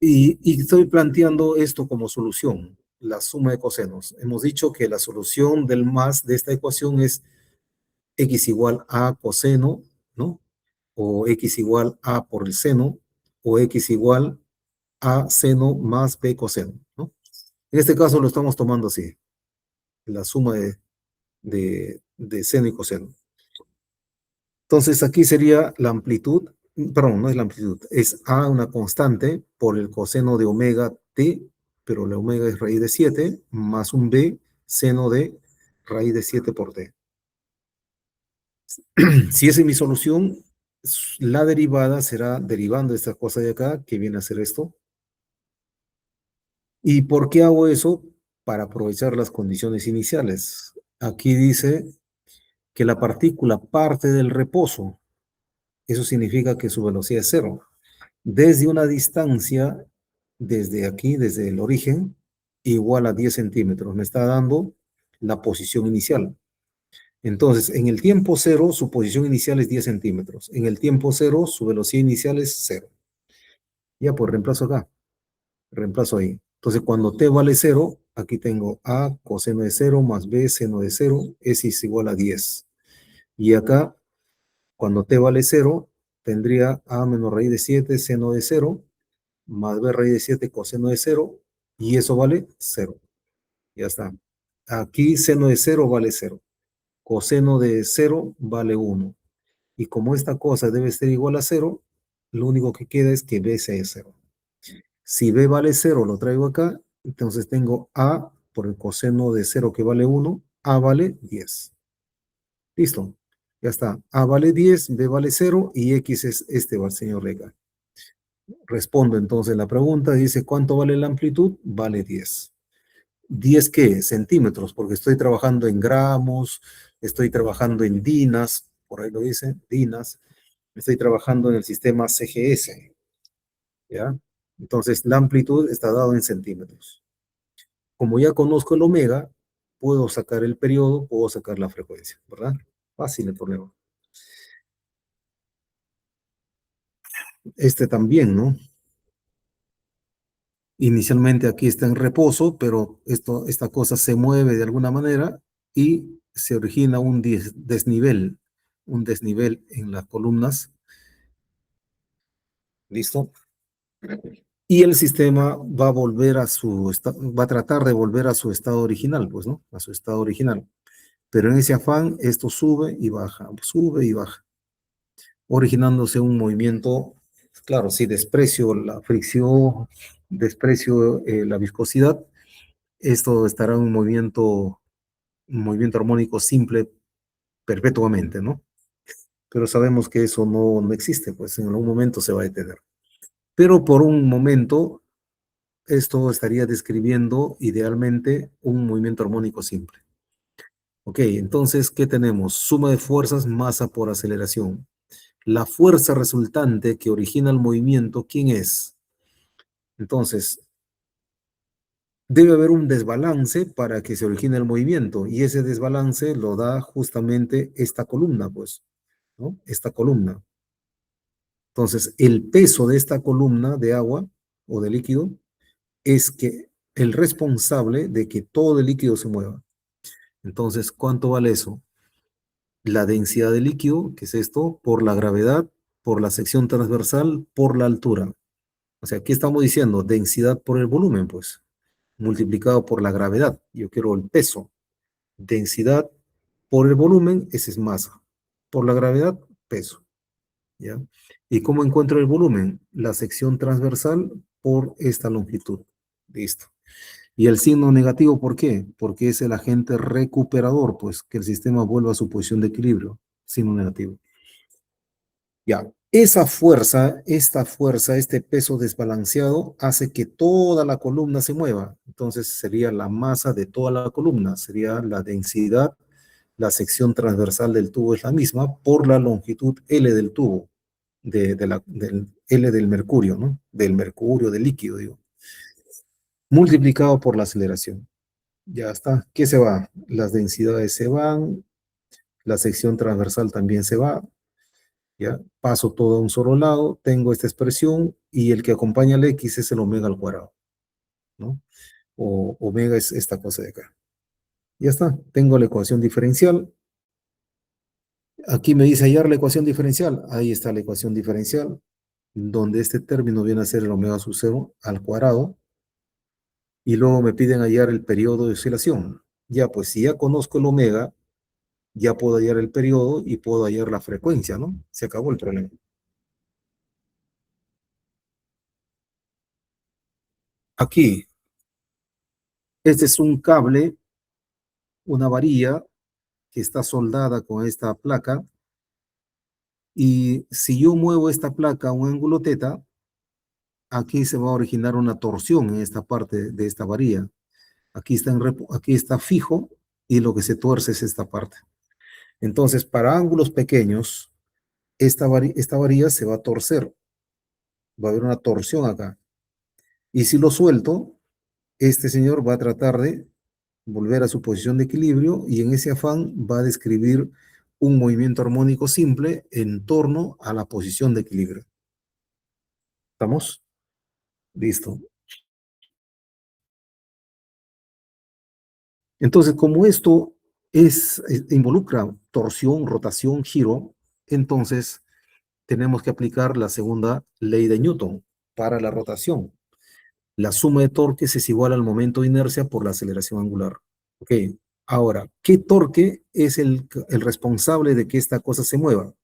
Y estoy planteando esto como solución, la suma de cosenos. Hemos dicho que la solución del más de esta ecuación es x igual a coseno, ¿no? O x igual a por el seno, o x igual a seno más b coseno, ¿no? En este caso lo estamos tomando así, la suma de seno y coseno. Entonces aquí sería la amplitud, perdón, no es la amplitud, es A una constante por el coseno de omega t, pero la omega es raíz de 7, más un B seno de raíz de 7 por t. Si esa es mi solución, la derivada será derivando esta cosa de acá, que viene a ser esto. ¿Y por qué hago eso? Para aprovechar las condiciones iniciales. Aquí dice que la partícula parte del reposo. Eso significa que su velocidad es cero. Desde una distancia, desde aquí, desde el origen, igual a 10 centímetros. Me está dando la posición inicial. Entonces, en el tiempo cero, su posición inicial es 10 centímetros. En el tiempo cero, su velocidad inicial es cero. Ya, pues reemplazo acá. Reemplazo ahí. Entonces, cuando t vale cero, aquí tengo a coseno de cero más b seno de cero, es igual a 10. Y acá, cuando t vale cero, tendría a menos raíz de 7 seno de cero, más b raíz de 7 coseno de cero, y eso vale cero. Ya está. Aquí seno de cero vale cero. Coseno de cero vale 1. Y como esta cosa debe ser igual a cero, lo único que queda es que b sea cero. Si b vale cero, lo traigo acá, entonces tengo a por el coseno de cero que vale 1, a vale 10. Listo. Ya está. A vale 10, B vale 0 y X es este, señor Reca. Respondo entonces la pregunta. Dice, ¿cuánto vale la amplitud? Vale 10. ¿10 qué? Centímetros, porque estoy trabajando en gramos, estoy trabajando en dinas, por ahí lo dice, dinas. Estoy trabajando en el sistema CGS, ¿ya? Entonces, la amplitud está dado en centímetros. Como ya conozco el omega, puedo sacar el periodo, puedo sacar la frecuencia, ¿verdad? Fácil el problema. Este también, ¿no? Inicialmente aquí está en reposo, pero esta cosa se mueve de alguna manera y se origina un desnivel en las columnas. ¿Listo? Y el sistema va a volver va a tratar de volver a su estado original, pues, ¿no? A su estado original. Pero en ese afán, esto sube y baja, originándose un movimiento, claro, si desprecio la fricción, desprecio la viscosidad, esto estará en un movimiento armónico simple perpetuamente, ¿no? Pero sabemos que eso no existe, pues en algún momento se va a detener. Pero por un momento, esto estaría describiendo idealmente un movimiento armónico simple. Ok, entonces, ¿qué tenemos? Suma de fuerzas, masa por aceleración. La fuerza resultante que origina el movimiento, ¿quién es? Entonces, debe haber un desbalance para que se origine el movimiento, y ese desbalance lo da justamente esta columna, pues, ¿no? Esta columna. Entonces, el peso de esta columna de agua o de líquido es que el responsable de que todo el líquido se mueva. Entonces, ¿cuánto vale eso? La densidad del líquido, que es esto, por la gravedad, por la sección transversal, por la altura. O sea, aquí estamos diciendo densidad por el volumen, pues, multiplicado por la gravedad. Yo quiero el peso. Densidad por el volumen, ese es masa. Por la gravedad, peso. ¿Ya? ¿Y cómo encuentro el volumen? La sección transversal por esta longitud. Listo. Y el signo negativo, ¿por qué? Porque es el agente recuperador, pues que el sistema vuelva a su posición de equilibrio. Signo negativo. Ya, esta fuerza, este peso desbalanceado hace que toda la columna se mueva. Entonces sería la masa de toda la columna, sería la densidad, la sección transversal del tubo es la misma por la longitud L del tubo, del L del mercurio, ¿no? Del mercurio, del líquido, digo, multiplicado por la aceleración. Ya está. ¿Qué se va? Las densidades se van, la sección transversal también se va. ¿Ya? Paso todo a un solo lado, tengo esta expresión y el que acompaña al X es el omega al cuadrado, ¿no? O omega es esta cosa de acá. Ya está, tengo la ecuación diferencial. Aquí me dice hallar la ecuación diferencial. Ahí está la ecuación diferencial, donde este término viene a ser el omega sub 0 al cuadrado. Y luego me piden hallar el periodo de oscilación. Ya, pues si ya conozco el omega, ya puedo hallar el periodo y puedo hallar la frecuencia, ¿no? Se acabó el problema. Aquí, este es un cable, una varilla que está soldada con esta placa, y si yo muevo esta placa a un ángulo teta, aquí se va a originar una torsión en esta parte de esta varilla. Aquí está fijo y lo que se tuerce es esta parte. Entonces, para ángulos pequeños, esta varilla se va a torcer. Va a haber una torsión acá. Y si lo suelto, este señor va a tratar de volver a su posición de equilibrio y en ese afán va a describir un movimiento armónico simple en torno a la posición de equilibrio. ¿Estamos? Listo. Entonces, como esto involucra torsión, rotación, giro, entonces tenemos que aplicar la segunda ley de Newton para la rotación. La suma de torques es igual al momento de inercia por la aceleración angular. Ok, ahora, ¿qué torque es el responsable de que esta cosa se mueva?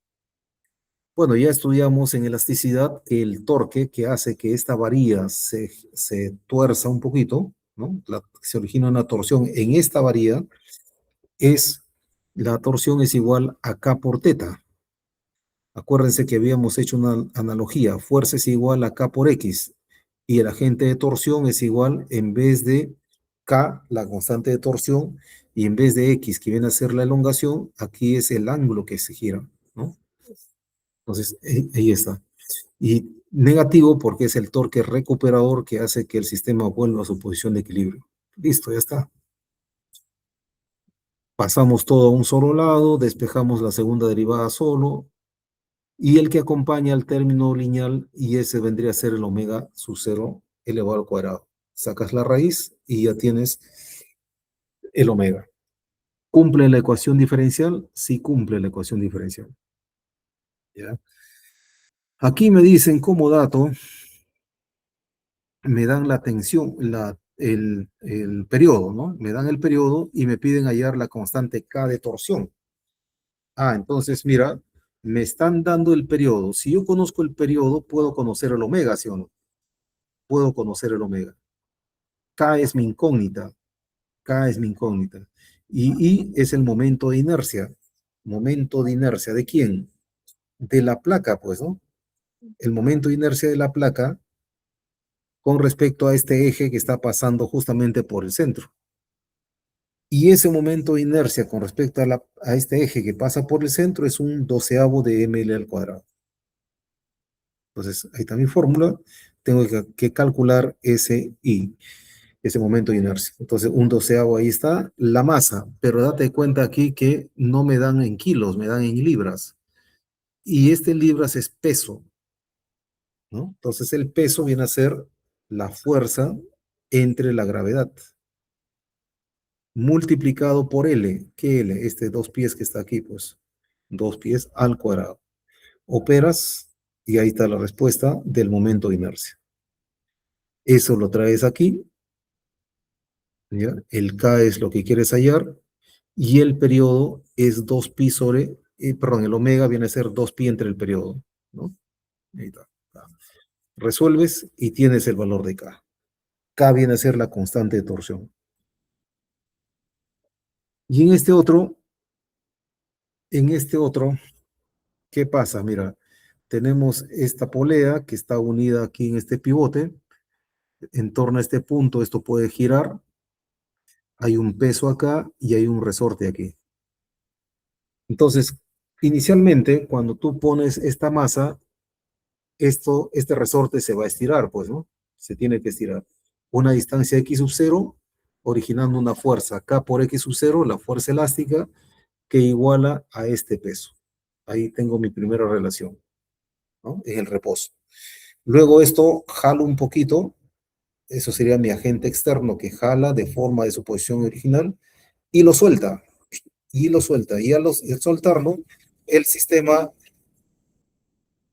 Bueno, ya estudiamos en elasticidad que el torque que hace que esta varilla se tuerza un poquito, ¿no? Se origina una torsión en esta varilla, es La torsión es igual a K por teta. Acuérdense que habíamos hecho una analogía. Fuerza es igual a K por X. Y el agente de torsión es igual, en vez de K, la constante de torsión, y en vez de X, que viene a ser la elongación, aquí es el ángulo que se gira, ¿no? Entonces, ahí está. Y negativo porque es el torque recuperador que hace que el sistema vuelva a su posición de equilibrio. Listo, ya está. Pasamos todo a un solo lado, despejamos la segunda derivada solo, y el que acompaña al término lineal, y ese vendría a ser el omega sub 0 elevado al cuadrado. Sacas la raíz y ya tienes el omega. ¿Cumple la ecuación diferencial? Sí cumple la ecuación diferencial. ¿Ya? Aquí me dicen como dato, me dan la tensión, el periodo, ¿no? Me dan el periodo y me piden hallar la constante K de torsión. Ah, entonces, mira, me están dando el periodo. Si yo conozco el periodo, puedo conocer el omega, ¿sí o no? Puedo conocer el omega. K es mi incógnita. K es mi incógnita. Y I es el momento de inercia. ¿Momento de inercia de quién? De la placa, pues, ¿no? El momento de inercia de la placa con respecto a este eje que está pasando justamente por el centro. Y ese momento de inercia con respecto a este eje que pasa por el centro es un doceavo de ml al cuadrado. Entonces, ahí está mi fórmula. Tengo que calcular ese I, ese momento de inercia. Entonces, un doceavo ahí está. La masa, pero date cuenta aquí que no me dan en kilos, me dan en libras. Y este libras es peso, ¿no? Entonces, el peso viene a ser la fuerza entre la gravedad multiplicado por L. ¿Qué L? Este 2 pies que está aquí, pues. 2 pies al cuadrado. Operas y ahí está la respuesta del momento de inercia. Eso lo traes aquí, ¿ya? El K es lo que quieres hallar y el periodo es 2pi sobre, perdón, el omega viene a ser 2pi entre el periodo, ¿no? Ahí está. Resuelves y tienes el valor de K. K viene a ser la constante de torsión. Y en este otro, ¿qué pasa? Mira, tenemos esta polea que está unida aquí en este pivote. En torno a este punto, esto puede girar. Hay un peso acá y hay un resorte aquí. Entonces, inicialmente, cuando tú pones esta masa, este resorte se va a estirar, pues, ¿no? Se tiene que estirar. Una distancia x sub 0, originando una fuerza K por x sub 0, la fuerza elástica, que iguala a este peso. Ahí tengo mi primera relación, ¿no? En el reposo. Luego esto jalo un poquito, eso sería mi agente externo que jala de forma de su posición original y lo suelta, y lo suelta. Y al soltarlo, el sistema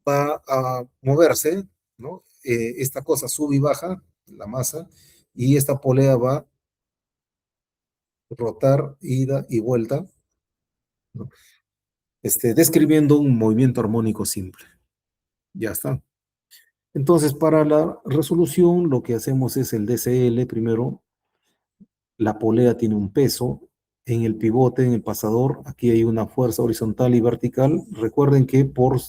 va a moverse, ¿no? Esta cosa sube y baja, la masa, y esta polea va a rotar, ida y vuelta, ¿no? Describiendo un movimiento armónico simple. Ya está. Entonces, para la resolución, lo que hacemos es el DCL primero. La polea tiene un peso. En el pivote, en el pasador, aquí hay una fuerza horizontal y vertical. Recuerden que por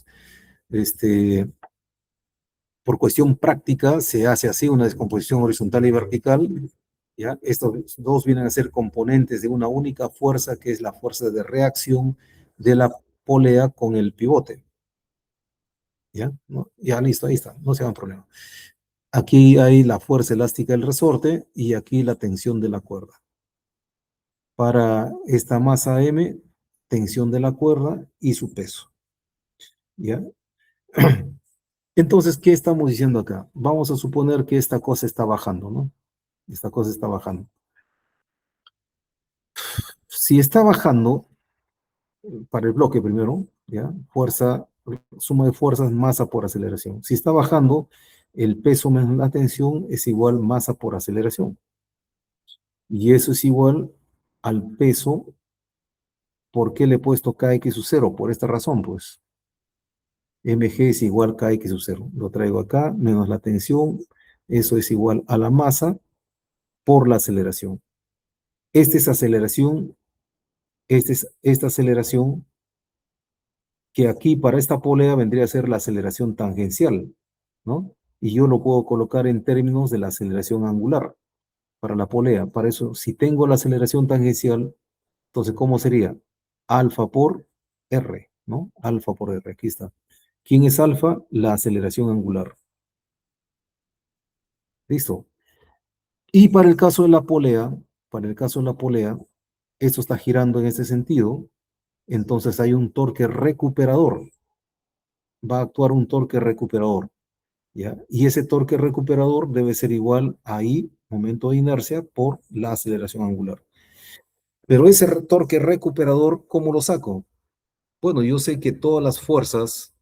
cuestión práctica se hace así una descomposición horizontal y vertical. ¿Ya? Estos dos vienen a ser componentes de una única fuerza que es la fuerza de reacción de la polea con el pivote. ¿Ya? ¿No? Ya listo, ahí está, no se hagan problema. Aquí hay la fuerza elástica del resorte y aquí la tensión de la cuerda. Para esta masa M, tensión de la cuerda y su peso. ¿Ya? Entonces, ¿qué estamos diciendo acá? Vamos a suponer que esta cosa está bajando, ¿no? Esta cosa está bajando. Si está bajando, para el bloque primero, ¿ya? Fuerza, suma de fuerzas, masa por aceleración. Si está bajando, el peso menos la tensión es igual masa por aceleración. Y eso es igual al peso. ¿Por qué le he puesto kx sub 0? Por esta razón, pues. mg es igual kx sub 0. Lo traigo acá, menos la tensión. Eso es igual a la masa por la aceleración. Esta es aceleración esta aceleración, que aquí para esta polea vendría a ser la aceleración tangencial, ¿no? Y yo lo puedo colocar en términos de la aceleración angular para la polea. Para eso, si tengo la aceleración tangencial, entonces, ¿cómo sería? Alfa por R, ¿no? Alfa por R, aquí está. ¿Quién es alfa? La aceleración angular. ¿Listo? Y para el caso de la polea, para el caso de la polea, esto está girando en ese sentido, entonces hay un torque recuperador. Va a actuar un torque recuperador, ¿ya? Y ese torque recuperador debe ser igual a I, momento de inercia, por la aceleración angular. Pero ese torque recuperador, ¿cómo lo saco? Bueno, yo sé que todas las fuerzas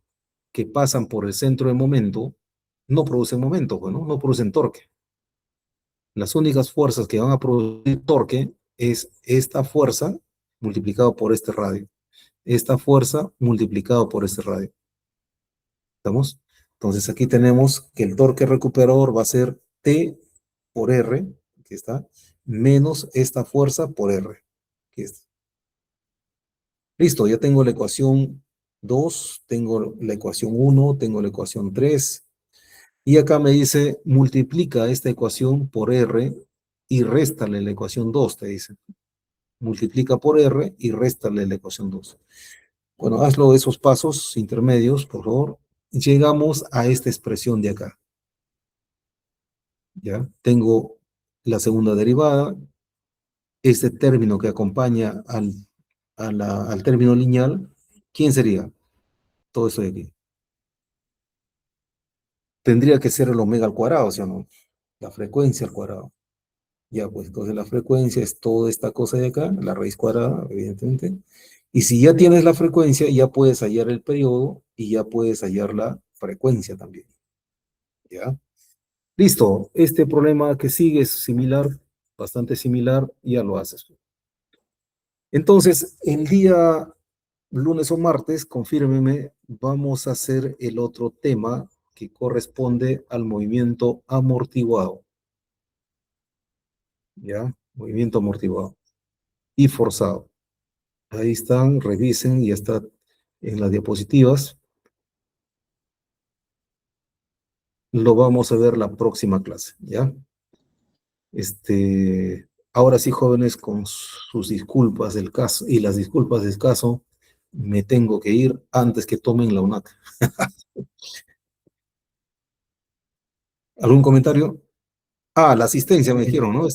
que pasan por el centro de momento no producen momento, bueno, no producen torque. Las únicas fuerzas que van a producir torque es esta fuerza multiplicado por este radio. Esta fuerza multiplicado por este radio. ¿Estamos? Entonces aquí tenemos que el torque recuperador va a ser T por R, aquí está, menos esta fuerza por R. Aquí está. Listo, ya tengo la ecuación 2, tengo la ecuación 1, tengo la ecuación 3. Y acá me dice, multiplica esta ecuación por R y réstale la ecuación 2, te dice. Multiplica por R y réstale la ecuación 2. Bueno, hazlo esos pasos intermedios, por favor. Llegamos a esta expresión de acá. ¿Ya? Tengo la segunda derivada, este término que acompaña al término lineal. ¿Quién sería? Todo esto de aquí. Tendría que ser el omega al cuadrado, ¿sí o no? La frecuencia al cuadrado. Ya, pues entonces la frecuencia es toda esta cosa de acá, la raíz cuadrada, evidentemente. Y si ya tienes la frecuencia, ya puedes hallar el periodo y ya puedes hallar la frecuencia también. ¿Ya? Listo. Este problema que sigue es similar, bastante similar, y ya lo haces. Entonces, el día lunes o martes, confírmeme, vamos a hacer el otro tema que corresponde al movimiento amortiguado. ¿Ya? Movimiento amortiguado y forzado. Ahí están, revisen, ya está en las diapositivas. Lo vamos a ver la próxima clase, ¿ya? Ahora sí, jóvenes, con sus disculpas del caso y las disculpas del caso, me tengo que ir antes que tomen la UNAC. ¿Algún comentario? Ah, la asistencia me dijeron, ¿no?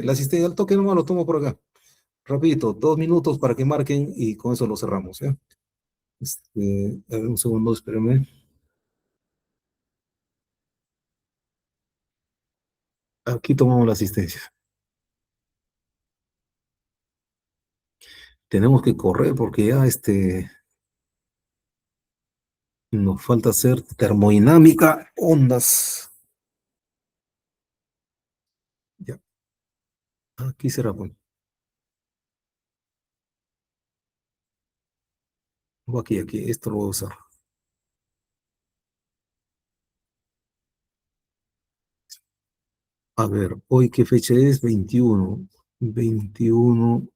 La asistencia al toque nomás lo tomo por acá. Rapidito, 2 minutos para que marquen y con eso lo cerramos, ¿ya? A ver, un segundo, espérenme. Aquí tomamos la asistencia. Tenemos que correr porque ya nos falta hacer termodinámica, ondas. Ya, aquí será, pues. O aquí, esto lo voy a usar. A ver, hoy qué fecha es, 21. 21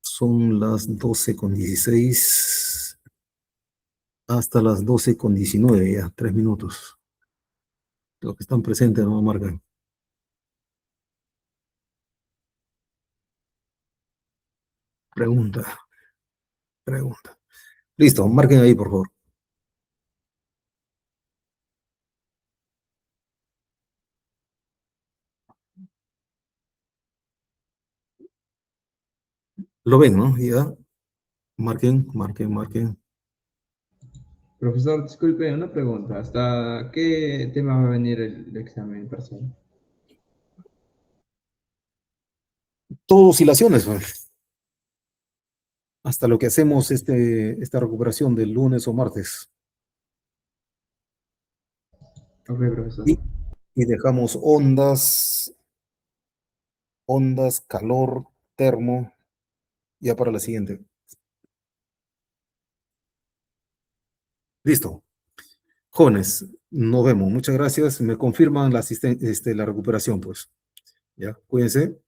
son las 12:16 hasta las 12:19, ya, 3 minutos. Los que están presentes no marcan. Pregunta, pregunta. Listo, marquen ahí, por favor. Lo ven, ¿no? Ya, marquen, marquen, marquen. Profesor, disculpe, una pregunta. ¿Hasta qué tema va a venir el examen parcial? Todo oscilaciones, pues. Hasta lo que hacemos esta recuperación del lunes o martes. Ok, profesor. Y dejamos ondas, calor, termo, ya para la siguiente. Listo. Jóvenes, nos vemos. Muchas gracias. Me confirman la recuperación, pues. Ya, cuídense.